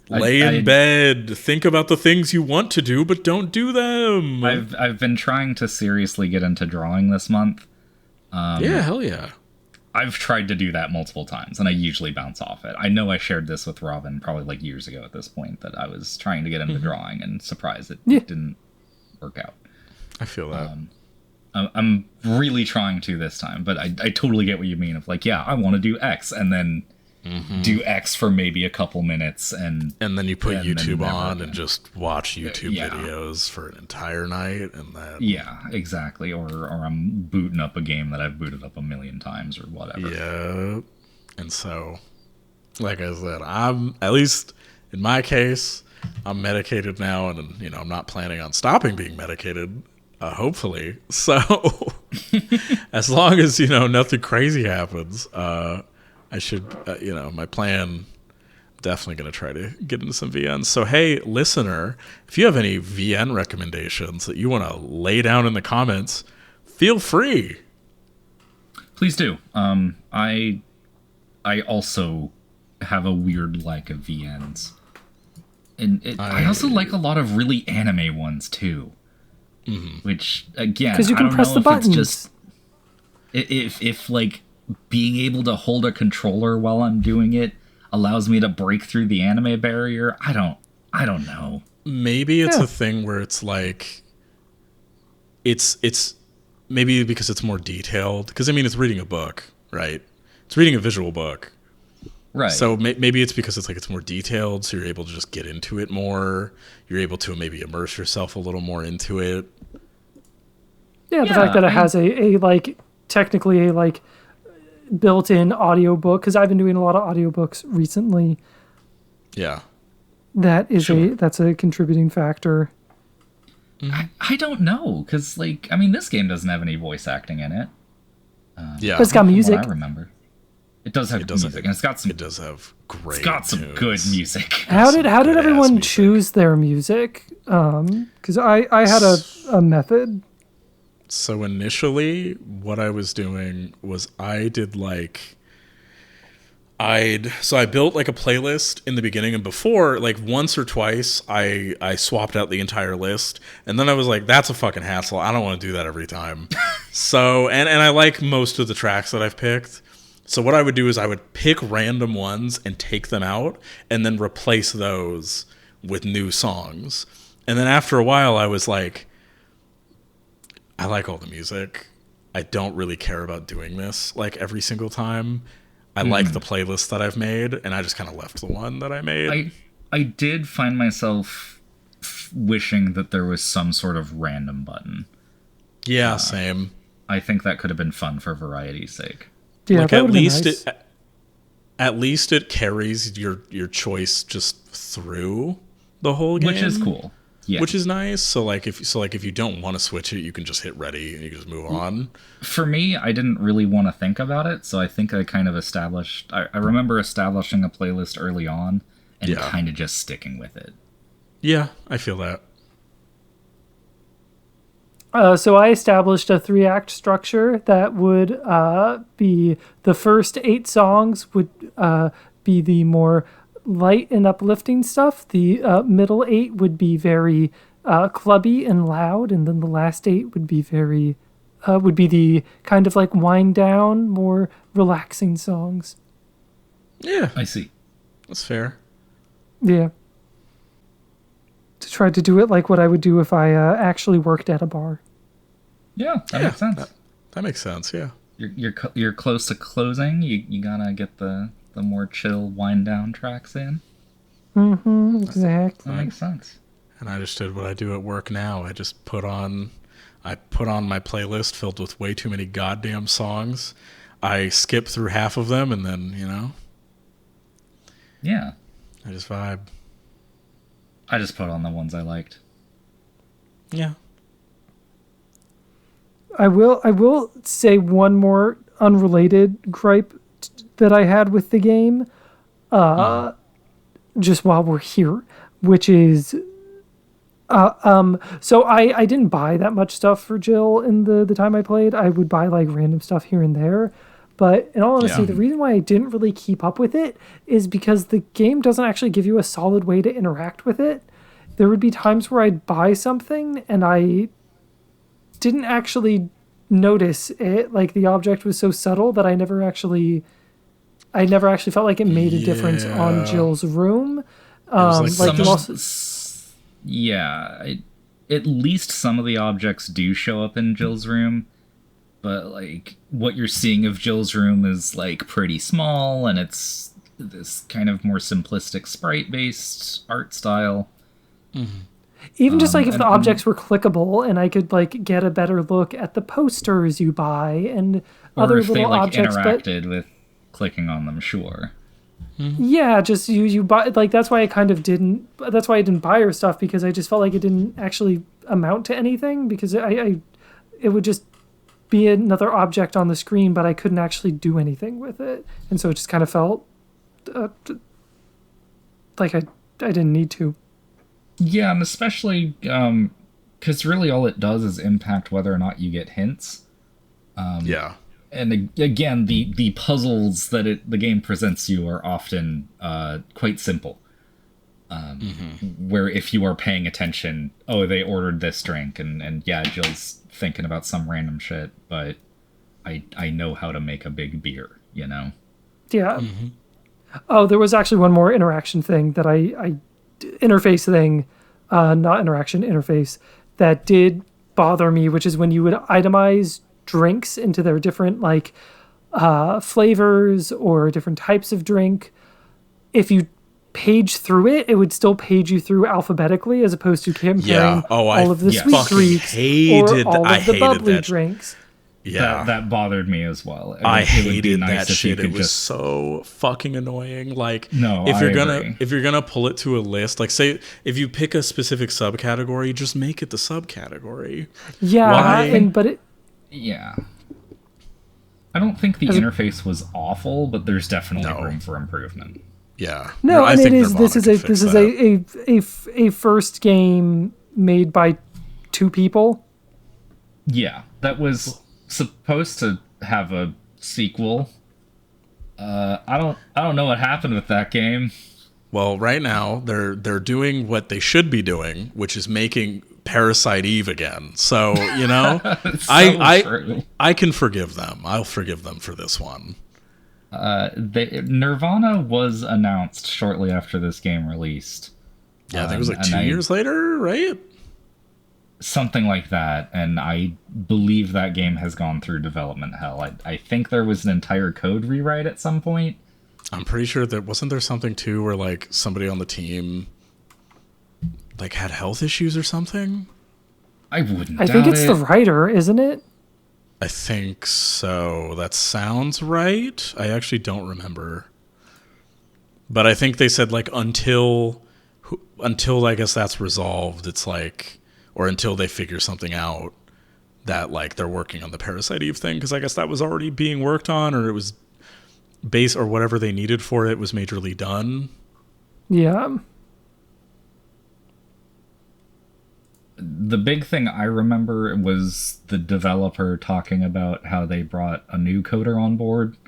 Lay in bed, think about the things you want to do, but don't do them. I've been trying to seriously get into drawing this month. Yeah, hell yeah. I've tried to do that multiple times, and I usually bounce off it. I know I shared this with Robin probably like years ago at this point, that I was trying to get into drawing, and surprised it didn't work out. I feel that. I'm really trying to this time, but I totally get what you mean of like, yeah, I want to do X, and then do X for maybe a couple minutes, and then you put YouTube on again. and just watch YouTube Yeah. videos for an entire night, and then Yeah, exactly. Or I'm booting up a game that I've booted up a million times or whatever. yeah. And so, like I said, I'm, at least in my case, I'm medicated now, and you know, I'm not planning on stopping being medicated. Hopefully, so as long as, you know, nothing crazy happens, I should, you know, my plan, definitely going to try to get into some VNs. So, hey, listener, if you have any VN recommendations that you want to lay down in the comments, feel free. Please do. I also have a weird like of VNs. And I also like a lot of really anime ones, too. Which, again, Because you can I don't press know the if buttons. it's just... If, like, being able to hold a controller while I'm doing it allows me to break through the anime barrier, I don't know. Maybe it's a thing where it's like, it's maybe because it's more detailed. Because, I mean, it's reading a book, right? It's reading a visual book. Right. So maybe it's because it's like it's more detailed, so you're able to just get into it more. You're able to maybe immerse yourself a little more into it. Yeah, the fact that it I- has a like technically a like built-in audiobook, because I've been doing a lot of audiobooks recently. Yeah. That is that's a contributing factor. I don't know, because, like, I mean, this game doesn't have any voice acting in it. Yeah. But it's got From music. what I remember. It does have does have- music, and it's got some... It does have great It's got some tunes. good music. How did good-ass everyone music. choose their music? Because I had a method. So initially, what I was doing was I did like... I built like a playlist in the beginning, and before, like once or twice, I swapped out the entire list, and then I was like, that's a fucking hassle. I don't want to do that every time. So, and I like most of the tracks that I've picked. So what I would do is I would pick random ones and take them out, and then replace those with new songs. And then after a while, I was like, I like all the music. I don't really care about doing this like every single time. I like the playlist that I've made, and I just kind of left the one that I made. I did find myself wishing that there was some sort of random button. Yeah, same. I think that could have been fun for variety's sake. Yeah, Like that at would've been least nice. at least it carries your choice just through the whole game, Which is cool. Yeah. Which is nice. So like if you don't want to switch it, you can just hit ready and you can just move on. For me, I didn't really want to think about it, so I think I kind of established... I remember establishing a playlist early on and Yeah. kind of just sticking with it. Yeah, I feel that. So I established a 3-act structure that would be the first 8 songs would be the more light and uplifting stuff. The middle 8 would be very clubby and loud, and then the last 8 would be very would be the kind of like wind down, more relaxing songs. Yeah, I see. that's fair. Yeah. To try to do it like what I would do if I actually worked at a bar. Yeah, that makes sense. That makes sense. Yeah. You're close to closing. You gotta get the more chill wind down tracks in. Exactly. That makes sense. And I just did what I do at work now. I just put on my playlist filled with way too many goddamn songs. I skip through half of them, and then, you know, Yeah. I just vibe. I just put on the ones I liked. Yeah. I will say one more unrelated gripe that I had with the game, just while we're here, which is, so I didn't buy that much stuff for Jill in the time I played. I would buy like random stuff here and there, but in all honesty, Yeah. the reason why I didn't really keep up with it is because the game doesn't actually give you a solid way to interact with it. There would be times where I'd buy something and I didn't actually notice it. Like the object was so subtle that I never actually felt like it made a difference on Yeah. Jill's room. was like Like you also, At least some of the objects do show up in Jill's room, but like what you're seeing of Jill's room is like pretty small, and it's this kind of more simplistic sprite-based art style. Even just like if the objects were clickable and I could like get a better look at the posters you buy and Or other if they little like objects, but interacted with clicking on them, sure. yeah, just you buy like that's why I didn't buy her stuff, because I just felt like it didn't actually amount to anything, because it would just be another object on the screen, but I couldn't actually do anything with it, and so it just kind of felt like I didn't need to. Yeah, and especially because really all it does is impact whether or not you get hints. Yeah. And again, the puzzles that the game presents you are often quite simple. Where if you are paying attention, oh, they ordered this drink, and yeah, Jill's thinking about some random shit, but I know how to make a big beer, you know? Yeah. Oh, there was actually one more interaction thing that I interface thing, not interaction, interface, that did bother me, which is when you would itemize drinks into their different like flavors or different types of drink. If you page through it, it would still page you through alphabetically as opposed to comparing all of the sweet drinks or all of the bubbly drinks. Yeah, that bothered me as well. I hated that shit. It was so fucking annoying. Like, no, if you're gonna pull it to a list, like say if you pick a specific subcategory, just make it the subcategory. Yeah, yeah. I don't think the interface was awful, but there's definitely room for improvement. Yeah. No, and it is. This is a first game made by two people. Yeah, that was supposed to have a sequel. I don't know what happened with that game. Well, right now they're doing what they should be doing, which is making Parasite Eve again. So, you know, I can forgive them. I'll forgive them for this one. Nirvana was announced shortly after this game released. Yeah, I think it was like 2 years later, right? Something like that, and I believe that game has gone through development hell. I think there was an entire code rewrite at some point. I'm pretty sure that wasn't there something too where like somebody on the team like had health issues or something. I wouldn't. I think it's the writer, isn't it? I think so. That sounds right. I actually don't remember, but I think they said like until I guess that's resolved. It's like. Or until they figure something out that like they're working on the Parasite Eve thing, because I guess that was already being worked on, or it was base or whatever they needed for it was majorly done. Yeah. The big thing I remember was the developer talking about how they brought a new coder on board.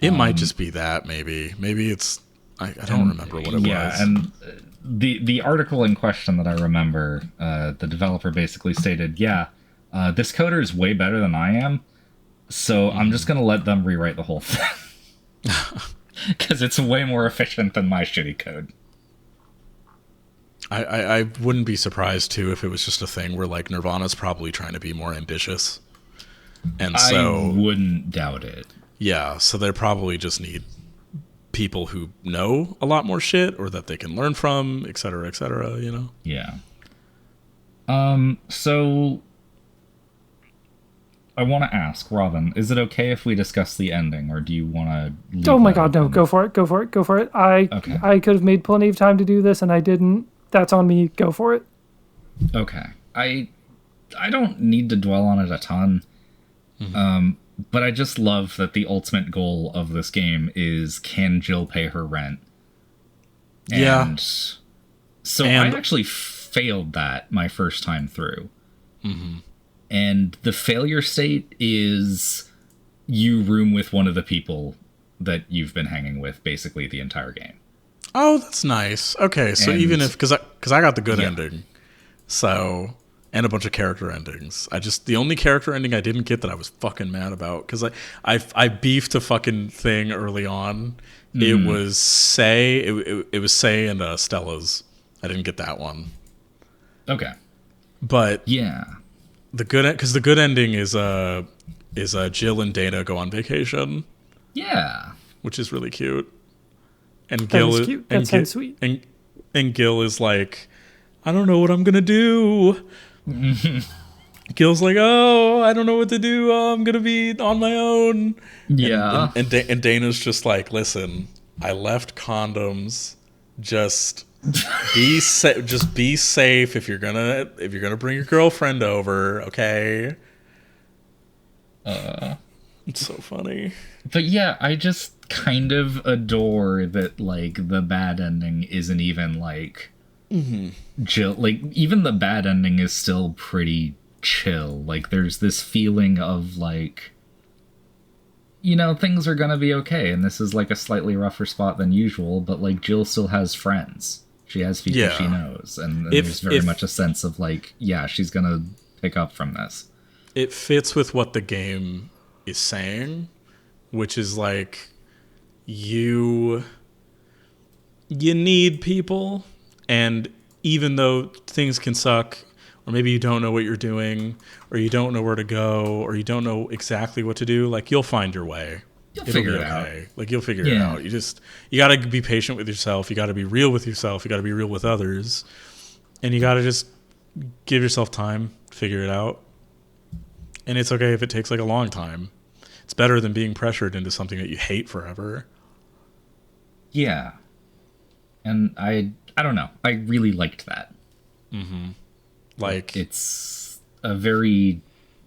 It might just be that, maybe. Maybe it's I don't remember what it was. Yeah, and the article in question that I remember, the developer basically stated, this coder is way better than I am, so I'm just going to let them rewrite the whole thing. Because it's way more efficient than my shitty code. I wouldn't be surprised, too, if it was just a thing where, like, Nirvana's probably trying to be more ambitious. And so... I wouldn't doubt it. Yeah, so they probably just need people who know a lot more shit or that they can learn from, et cetera, you know? Yeah. So... I want to ask, Robin, is it okay if we discuss the ending, or do you want to... Oh my god, no, go for it. I could have made plenty of time to do this, and I didn't. That's on me. Go for it. Okay. I don't need to dwell on it a ton, but I just love that the ultimate goal of this game is, can Jill pay her rent? And so I actually failed that my first time through. Mm-hmm. And the failure state is you room with one of the people that you've been hanging with basically the entire game. Oh, that's nice. Okay, so even if... Because I got the good ending. So... And a bunch of character endings. The only character ending I didn't get that I was fucking mad about, because I beefed a fucking thing early on. It was Say. It was Say and Stella's. I didn't get that one. Okay. But... Yeah. The good ending is Jill and Dana go on vacation. Yeah. Which is really cute. And That is cute. That sounds sweet. And Gil is like, I don't know what I'm gonna do. Gil's like, oh, I don't know what to do. Oh, I'm gonna be on my own. Yeah. And Dana's just like, listen, I left condoms. Just be just be safe if you're gonna bring your girlfriend over, okay? It's so funny. But yeah, I just kind of adore that, like, the bad ending isn't even like Jill. Like, even the bad ending is still pretty chill. Like, there's this feeling of like, you know, things are gonna be okay, and this is like a slightly rougher spot than usual, but like Jill still has friends. She has people she knows, and there's very much a sense of like, yeah, she's gonna pick up from this. It fits with what the game is saying, which is like, you need people, and even though things can suck, or maybe you don't know what you're doing, or you don't know where to go, or you don't know exactly what to do, like, you'll find your way. You'll figure it out. Like, you'll figure it out. You got to be patient with yourself. You got to be real with yourself. You got to be real with others. And you got to just give yourself time to figure it out. And it's okay if it takes like a long time. It's better than being pressured into something that you hate forever. Yeah. And I don't know. I really liked that. Mm-hmm. Like, it's a very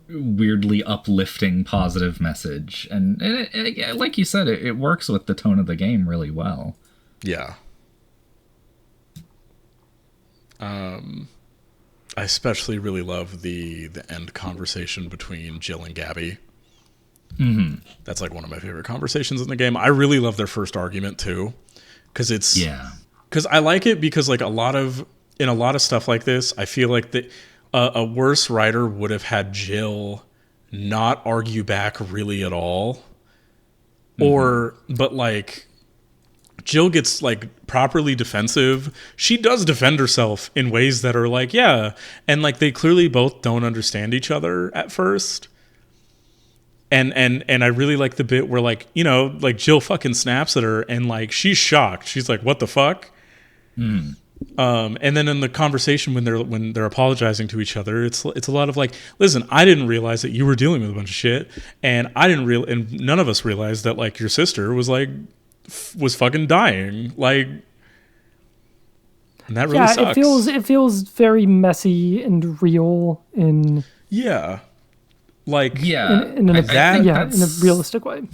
weirdly uplifting, positive message. And it, like you said, it works with the tone of the game really well. Yeah. I especially really love the end conversation between Jill and Gabby. Mm-hmm. That's like one of my favorite conversations in the game. I really love their first argument too, because it's because I like it because like in a lot of stuff like this, I feel like that a worse writer would have had Jill not argue back really at all, but like Jill gets like properly defensive. She does defend herself in ways that are like, yeah. And like they clearly both don't understand each other at first. And I really like the bit where like, you know, like Jill fucking snaps at her and like she's shocked. She's like, what the fuck? And then in the conversation when they're apologizing to each other, it's a lot of like, listen, I didn't realize that you were dealing with a bunch of shit, and and none of us realized that like your sister was like was fucking dying, like, and that really sucks. It feels very messy and real in in a realistic way.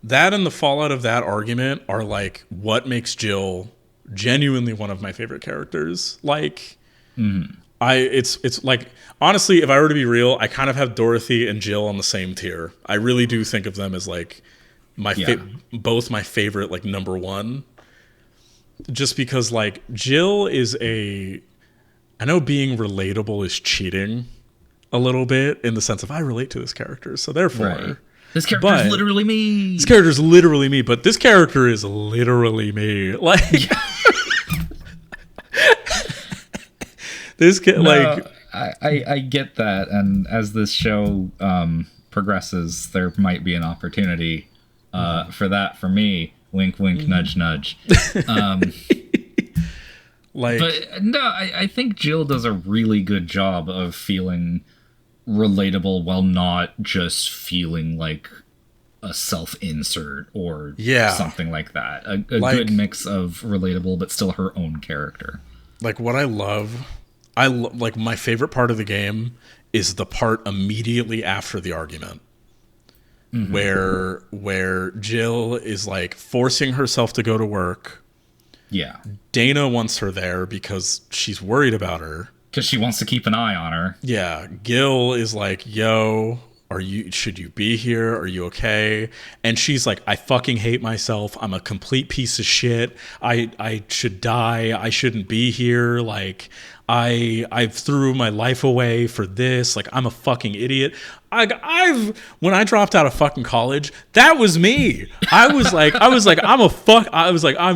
That and the fallout of that argument are like what makes Jill genuinely one of my favorite characters. Like, it's like, honestly, if I were to be real, I kind of have Dorothy and Jill on the same tier. I really do think of them as like both my favorite, like number one, just because like Jill is I know being relatable is cheating a little bit in the sense of I relate to this character, so therefore this character is literally me. This character is literally me, but this character is literally me. Like, I get that, and as this show progresses, there might be an opportunity for that for me. Wink, wink, nudge, nudge. But no, I think Jill does a really good job of feeling relatable while not just feeling like a self-insert or something like that. A good mix of relatable but still her own character. Like, what I love, like my favorite part of the game is the part immediately after the argument. Where Jill is like forcing herself to go to work. Yeah. Dana wants her there because she's worried about her. Because she wants to keep an eye on her. Yeah. Gil is like, yo, should you be here? Are you okay? And she's like, I fucking hate myself. I'm a complete piece of shit. I should die. I shouldn't be here. Like, I threw my life away for this. Like, I'm a fucking idiot. When I dropped out of fucking college, that was me. I was like, I'm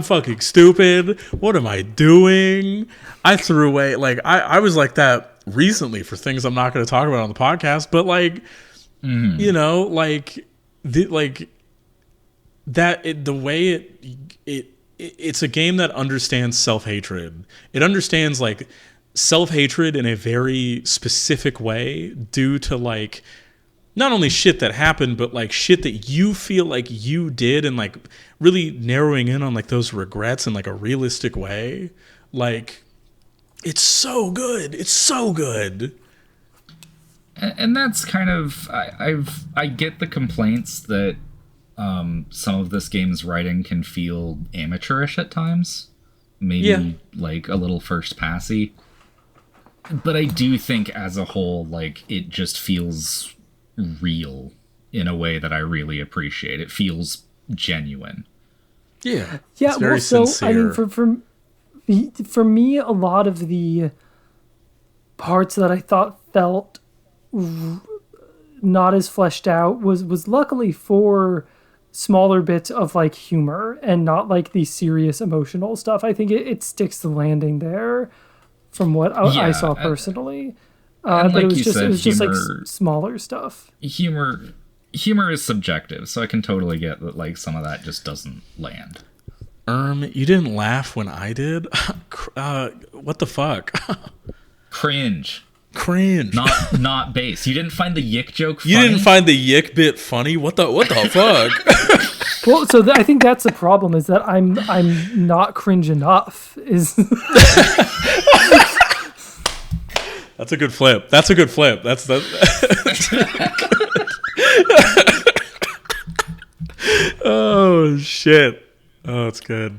fucking stupid. What am I doing? I threw away, like, I was like that recently for things I'm not going to talk about on the podcast, but like, you know, like, the way it's a game that understands self-hatred. It understands like self-hatred in a very specific way due to like not only shit that happened, but like shit that you feel like you did, and like really narrowing in on like those regrets in like a realistic way. Like, it's so good. It's so good. And that's kind of I get the complaints that some of this game's writing can feel amateurish at times, maybe like a little first passy. But I do think as a whole, like, it just feels real in a way that I really appreciate. It feels genuine. Yeah, Yeah, it's very well, so sincere. I mean, for me, a lot of the parts that I thought felt not as fleshed out was luckily for smaller bits of like humor and not like the serious emotional stuff. I think it sticks the landing there from what I saw personally. And but like it was you just said, it was just like humor- smaller stuff. Humor is subjective, so I can totally get that like some of that just doesn't land. You didn't laugh when I did? What the fuck? Cringe. Not base. You didn't find the yick joke funny? You didn't find the yick bit funny? What the fuck? Well, so I think that's the problem, is that I'm not cringe enough. Is That's a good flip. That's Oh shit. Oh, it's good.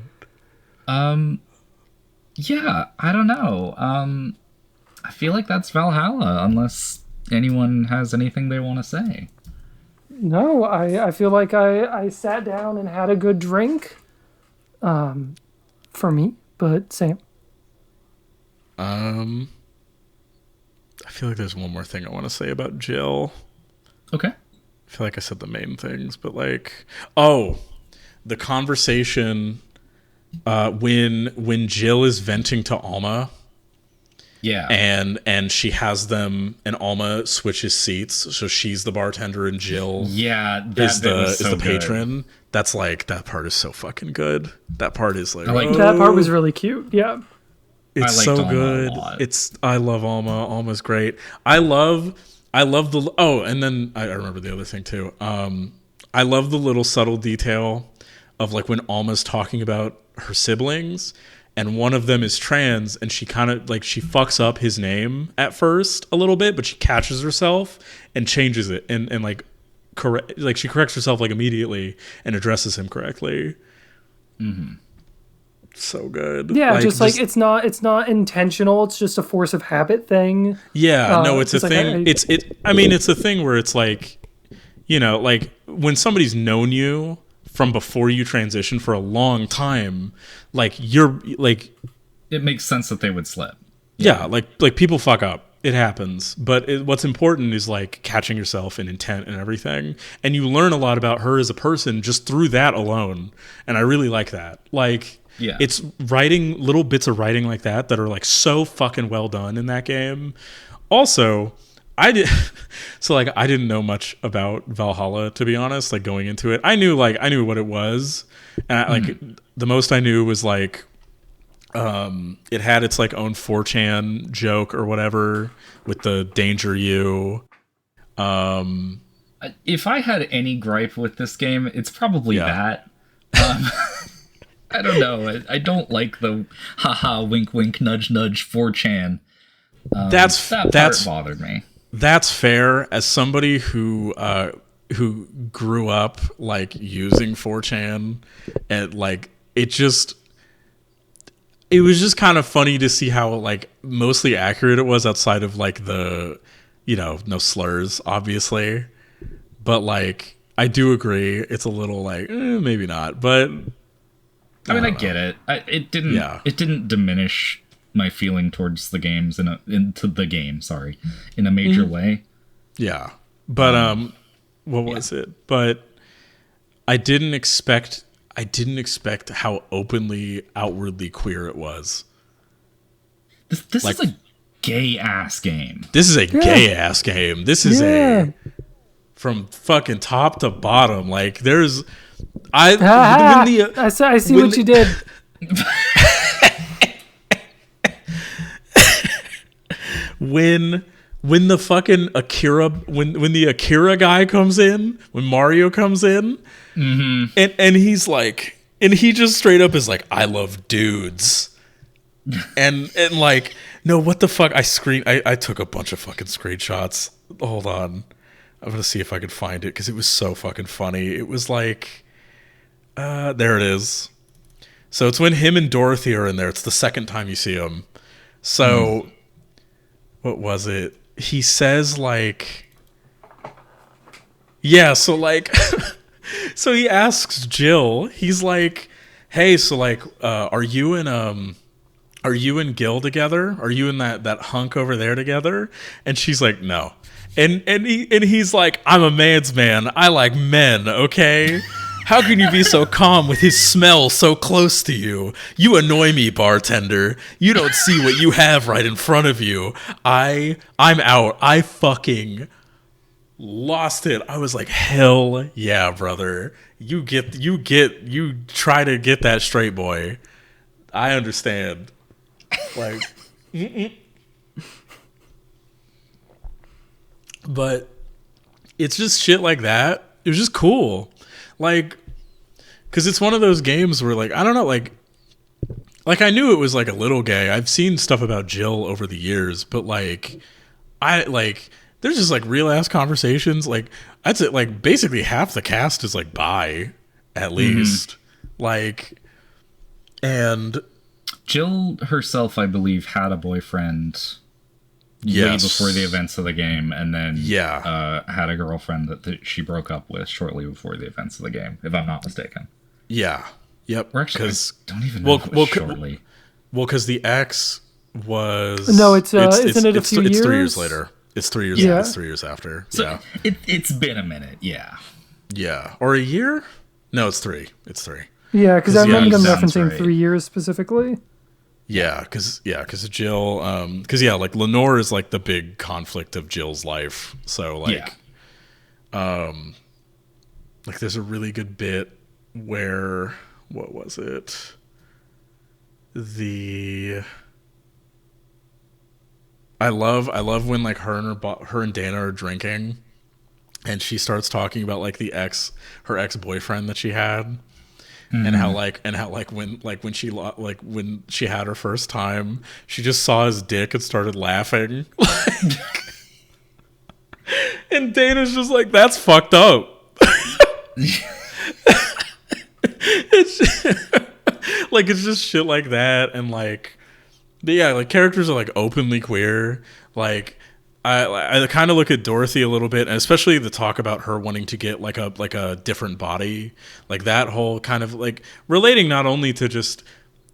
Yeah, I don't know. I feel like that's Valhalla, unless anyone has anything they want to say. No, I feel like I sat down and had a good drink. For me, but Sam. I feel like there's one more thing I want to say about Jill. Okay. I feel like I said the main things, but like, the conversation when Jill is venting to Alma. Yeah. And she has them, and Alma switches seats, so she's the bartender and Jill is the patron. That's like, that part is so fucking good. That part is like, that part was really cute. Yeah. It's so Alma good. a lot. I love Alma. Alma's great. I love the and then I remember the other thing too. I love the little subtle detail of like when Alma's talking about her siblings, and one of them is trans, and she kind of like, she fucks up his name at first a little bit, but she catches herself and changes it, and like she corrects herself like immediately and addresses him correctly. Mm-hmm. So good. Yeah, just it's not intentional. It's just a force of habit thing. Yeah, no, it's a thing. I mean, it's a thing where it's like, you know, like when somebody's known you from before you transition for a long time, like you're like, it makes sense that they would slip. Yeah, like people fuck up. It happens. But what's important is like catching yourself in intent and everything. And you learn a lot about her as a person just through that alone. And I really like that. Like, yeah, it's writing, little bits of writing like that are like so fucking well done in that game. Also, I didn't know much about Valhalla, to be honest, like going into it. I knew what it was. And the most I knew was like, it had its like own 4chan joke or whatever with the danger you. If I had any gripe with this game, it's probably that. I don't know. I don't like the haha wink wink nudge nudge 4chan. That part bothered me. That's fair. As somebody who grew up like using 4chan, and like it was just kind of funny to see how like mostly accurate it was outside of like the, you know, no slurs obviously, but like I do agree it's a little like maybe not, but I mean I get it. It didn't diminish my feeling towards the games in a major way. Yeah, but what was it? But I didn't expect how openly, outwardly queer it was. This is a gay ass game. This is a gay ass game. This is a from fucking top to bottom. Like there's I when the I see what you did. when the fucking Akira when the Akira guy comes in, when Mario comes in, and he's like, and he just straight up is like, I love dudes. and like, no, what the fuck? I took a bunch of fucking screenshots. Hold on. I'm gonna see if I can find it because it was so fucking funny. It was like, there it is. So it's when him and Dorothy are in there. It's the second time you see him. So, what was it? He says like, yeah. So like, so he asks Jill. He's like, hey, so like, are you and Gil together? Are you and that hunk over there together? And she's like, no. And he's like, I'm a man's man. I like men, okay? How can you be so calm with his smell so close to you? You annoy me, bartender. You don't see what you have right in front of you. I'm out. I fucking lost it. I was like, hell yeah, brother. You try to get that straight, boy. I understand. Like, but it's just shit like that. It was just cool. Like, because it's one of those games where, like, I don't know, like I knew it was, like, a little gay. I've seen stuff about Jill over the years, but, like, there's just, like, real-ass conversations. Like, I'd say, like, basically half the cast is, like, bi, at least. Like, and Jill herself, I believe, had a boyfriend way before the events of the game, and then had a girlfriend that she broke up with shortly before the events of the game, if I'm not mistaken. Yeah. Yep. Or actually, I don't even know if it was shortly. Well, because the ex was... No, isn't it a few years? It's 3 years later. It's 3 years. Yeah. It's 3 years after. So yeah. It's been a minute. Yeah. Yeah. Or a year? No, it's 3. It's 3. Yeah, because I remember them referencing right. 3 years specifically. Yeah, because Jill, like Lenore is like the big conflict of Jill's life. So like, like there's a really good bit where, what was it? I love when like her and Dana are drinking, and she starts talking about like her ex-boyfriend that she had. And how when she had her first time, she just saw his dick and started laughing. And Dana's just like, that's fucked up. It's just shit like that. And like, yeah, like characters are like openly queer. Like, I kind of look at Dorothy a little bit, and especially the talk about her wanting to get like a different body, like that whole kind of like relating not only to just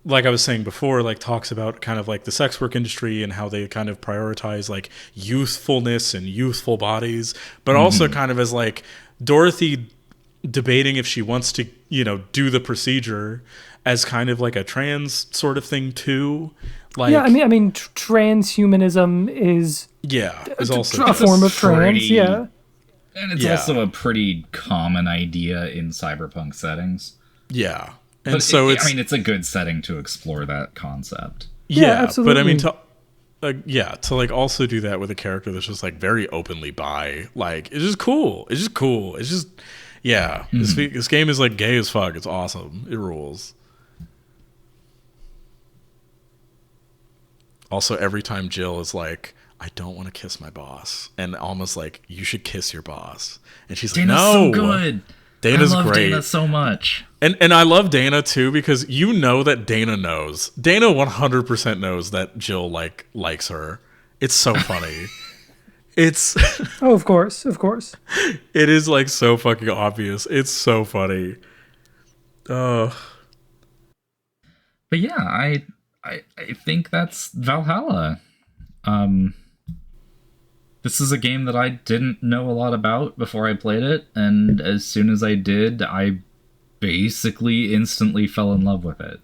like I was saying before, like talks about kind of like the sex work industry and how they kind of prioritize like youthfulness and youthful bodies, but also kind of as like Dorothy debating if she wants to, do the procedure as kind of like a trans sort of thing too. Like, yeah, I mean, transhumanism is also a form of trans. Yeah, and it's also a pretty common idea in cyberpunk settings. Yeah, and but so it's a good setting to explore that concept. Yeah, absolutely. But I mean, to like also do that with a character that's just like very openly bi, like it's just cool. It's just yeah. This game is like gay as fuck. It's awesome. It rules. Also, every time Jill is like, I don't want to kiss my boss, and almost like, you should kiss your boss, and she's Dana's like, no, so good. Dana's I love great. Dana so much, and I love Dana too, because that Dana knows. Dana 100% knows that Jill likes her. It's so funny. It's of course. It is like so fucking obvious. It's so funny. But yeah, I think that's Valhalla. This is a game that I didn't know a lot about before I played it, and as soon as I did, I basically instantly fell in love with it.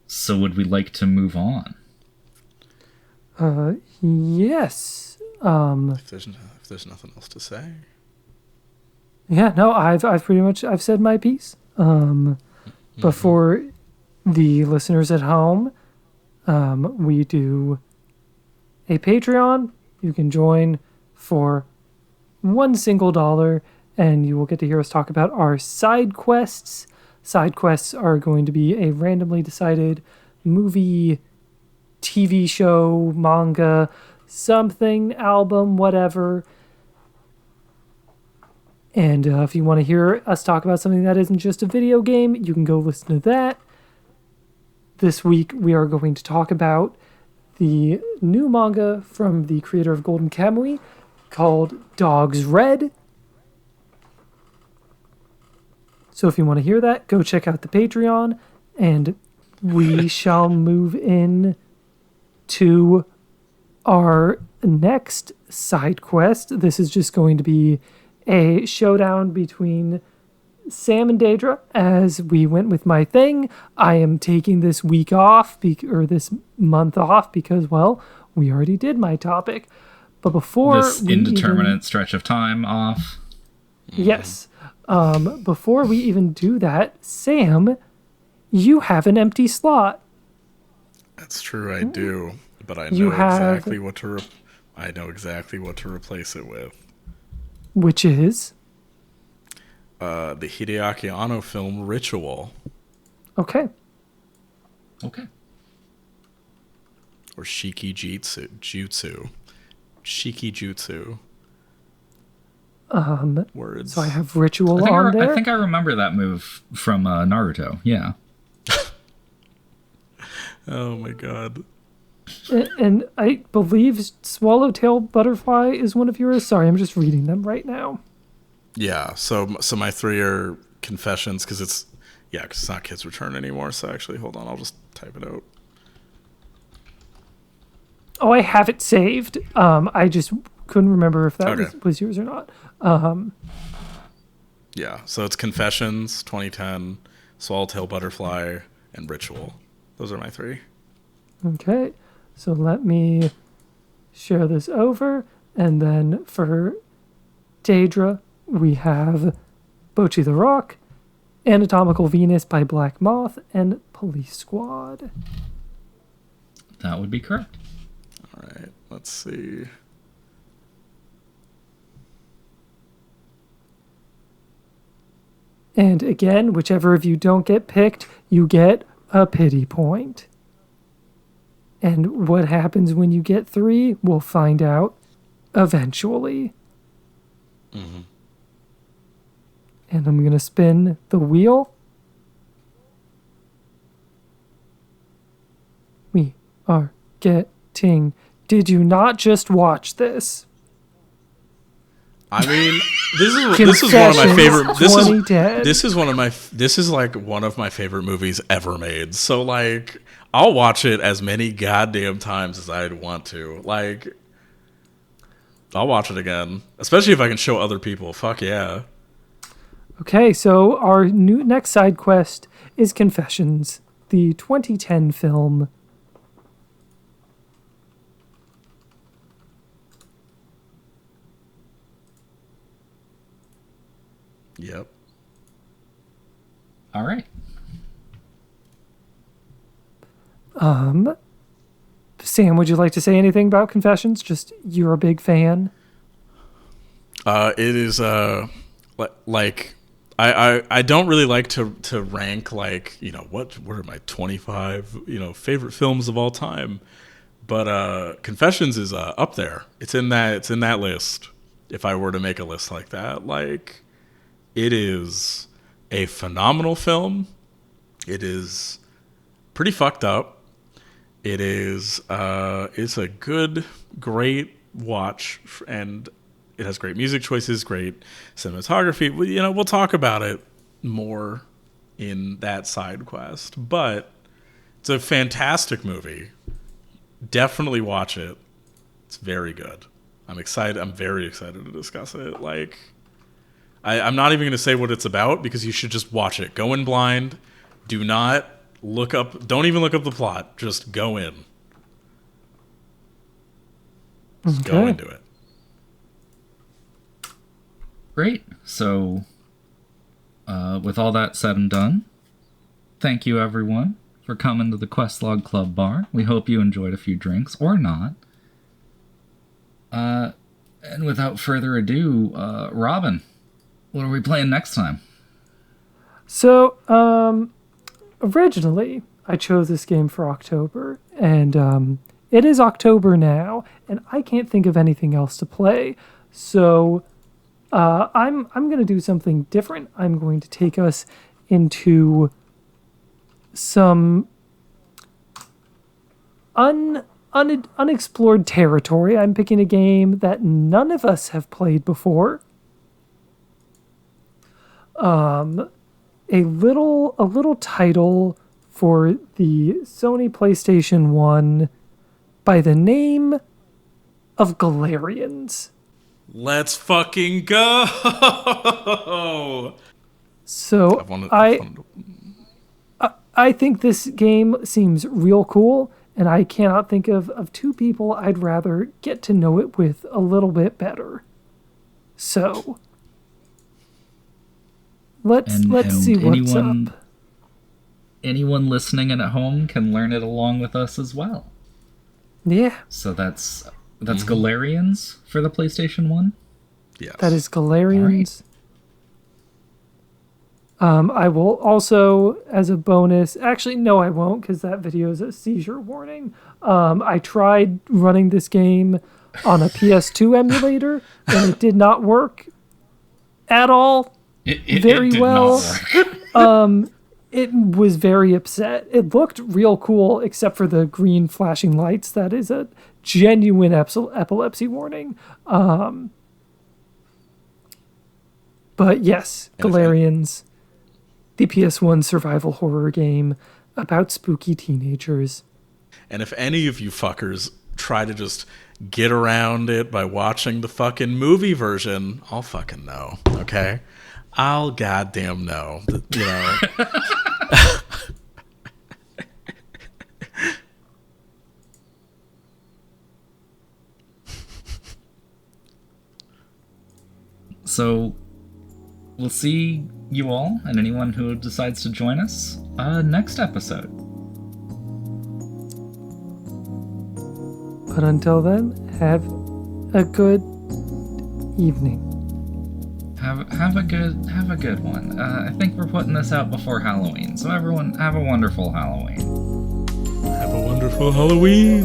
So would we like to move on? Yes. If there's nothing else to say. Yeah, no, I've pretty much I've said my piece. But for the listeners at home, we do a Patreon. You can join for $1 and you will get to hear us talk about our side quests. Side quests are going to be a randomly decided movie, TV show, manga, something, album, whatever. And if you want to hear us talk about something that isn't just a video game, you can go listen to that. This week we are going to talk about the new manga from the creator of Golden Kamuy called Dogs Red. So if you want to hear that, go check out the Patreon, and we shall move in to our next side quest. This is just going to be a showdown between Sam and Deidra as we went with my thing. I am taking this week off, or this month off, because, well, we already did my topic. But before this indeterminate stretch of time off. Yes. Before we even do that, Sam, you have an empty slot. That's true, I do. But I You know have- exactly what to I know exactly what to replace it with. Which is? The Hideaki Anno film Ritual. Okay. Okay. Or Shiki Jutsu. Shiki Jutsu. Words. So I have Ritual on there. I think I remember that move from Naruto. Yeah. Oh my god. And I believe Swallowtail Butterfly is one of yours. Sorry, I'm just reading them right now. Yeah, so my 3 are Confessions, because it's not Kids Return anymore, so actually, hold on, I'll just type it out. Oh, I have it saved. I just couldn't remember if that Okay. was yours or not. Yeah, so it's Confessions, 2010, Swallowtail Butterfly, and Ritual. Those are my 3. Okay, so let me share this over. And then for Deidra, we have Bocchi the Rock, Anatomical Venus by Black Moth, and Police Squad. That would be correct. All right, let's see. And again, whichever of you don't get picked, you get a pity point. And what happens when you get 3, we'll find out eventually. And I'm going to spin the wheel. We are getting... Did you not just watch this? I mean, this is one of my favorite. Confessions, This is like one of my favorite movies ever made. So like, I'll watch it as many goddamn times as I'd want to. Like, I'll watch it again, especially if I can show other people. Fuck yeah. Okay, so our next side quest is Confessions, the 2010 film. Yep. All right. Sam, would you like to say anything about Confessions? Just, you're a big fan. It is like I don't really like to rank, like, you know, what are my 25 favorite films of all time, but Confessions is up there. It's in that list. If I were to make a list like that, like, it is a phenomenal film. It is pretty fucked up. It is it's a great watch, and it has great music choices, great cinematography. We'll talk about it more in that side quest, but it's a fantastic movie. Definitely watch it. It's very good. I'm excited. I'm very excited to discuss it. Like, I'm not even going to say what it's about, because you should just watch it. Go in blind. Do not look up. Don't even look up the plot. Just go in. Just go into it. Great. So, with all that said and done, thank you everyone for coming to the Questlog Club Bar. We hope you enjoyed a few drinks, or not. And without further ado, Robin, what are we playing next time? So, originally, I chose this game for October, and it is October now, and I can't think of anything else to play. So, I'm going to do something different. I'm going to take us into some unexplored territory. I'm picking a game that none of us have played before. A little title for the Sony PlayStation 1 by the name of Galarians. Let's fucking go! So I think this game seems real cool, and I cannot think of two people I'd rather get to know it with a little bit better. So let's see what's up. Anyone listening in at home can learn it along with us as well. Yeah. So that's Galarians for the PlayStation 1? Yes. That is Galarians. I will also, as a bonus... Actually, no, I won't, because that video is a seizure warning. I tried running this game on a PS2 emulator, and it did not work at all. It did well. Not work. It was very upset. It looked real cool, except for the green flashing lights. That is a genuine epilepsy warning. But yes, Galarians, the PS1 survival horror game about spooky teenagers. And if any of you fuckers try to just get around it by watching the fucking movie version, I'll fucking know, okay? I'll goddamn know. You know. So, we'll see you all and anyone who decides to join us next episode. But until then, have a good evening. Have a good one. I think we're putting this out before Halloween, so everyone have a wonderful Halloween. Have a wonderful Halloween.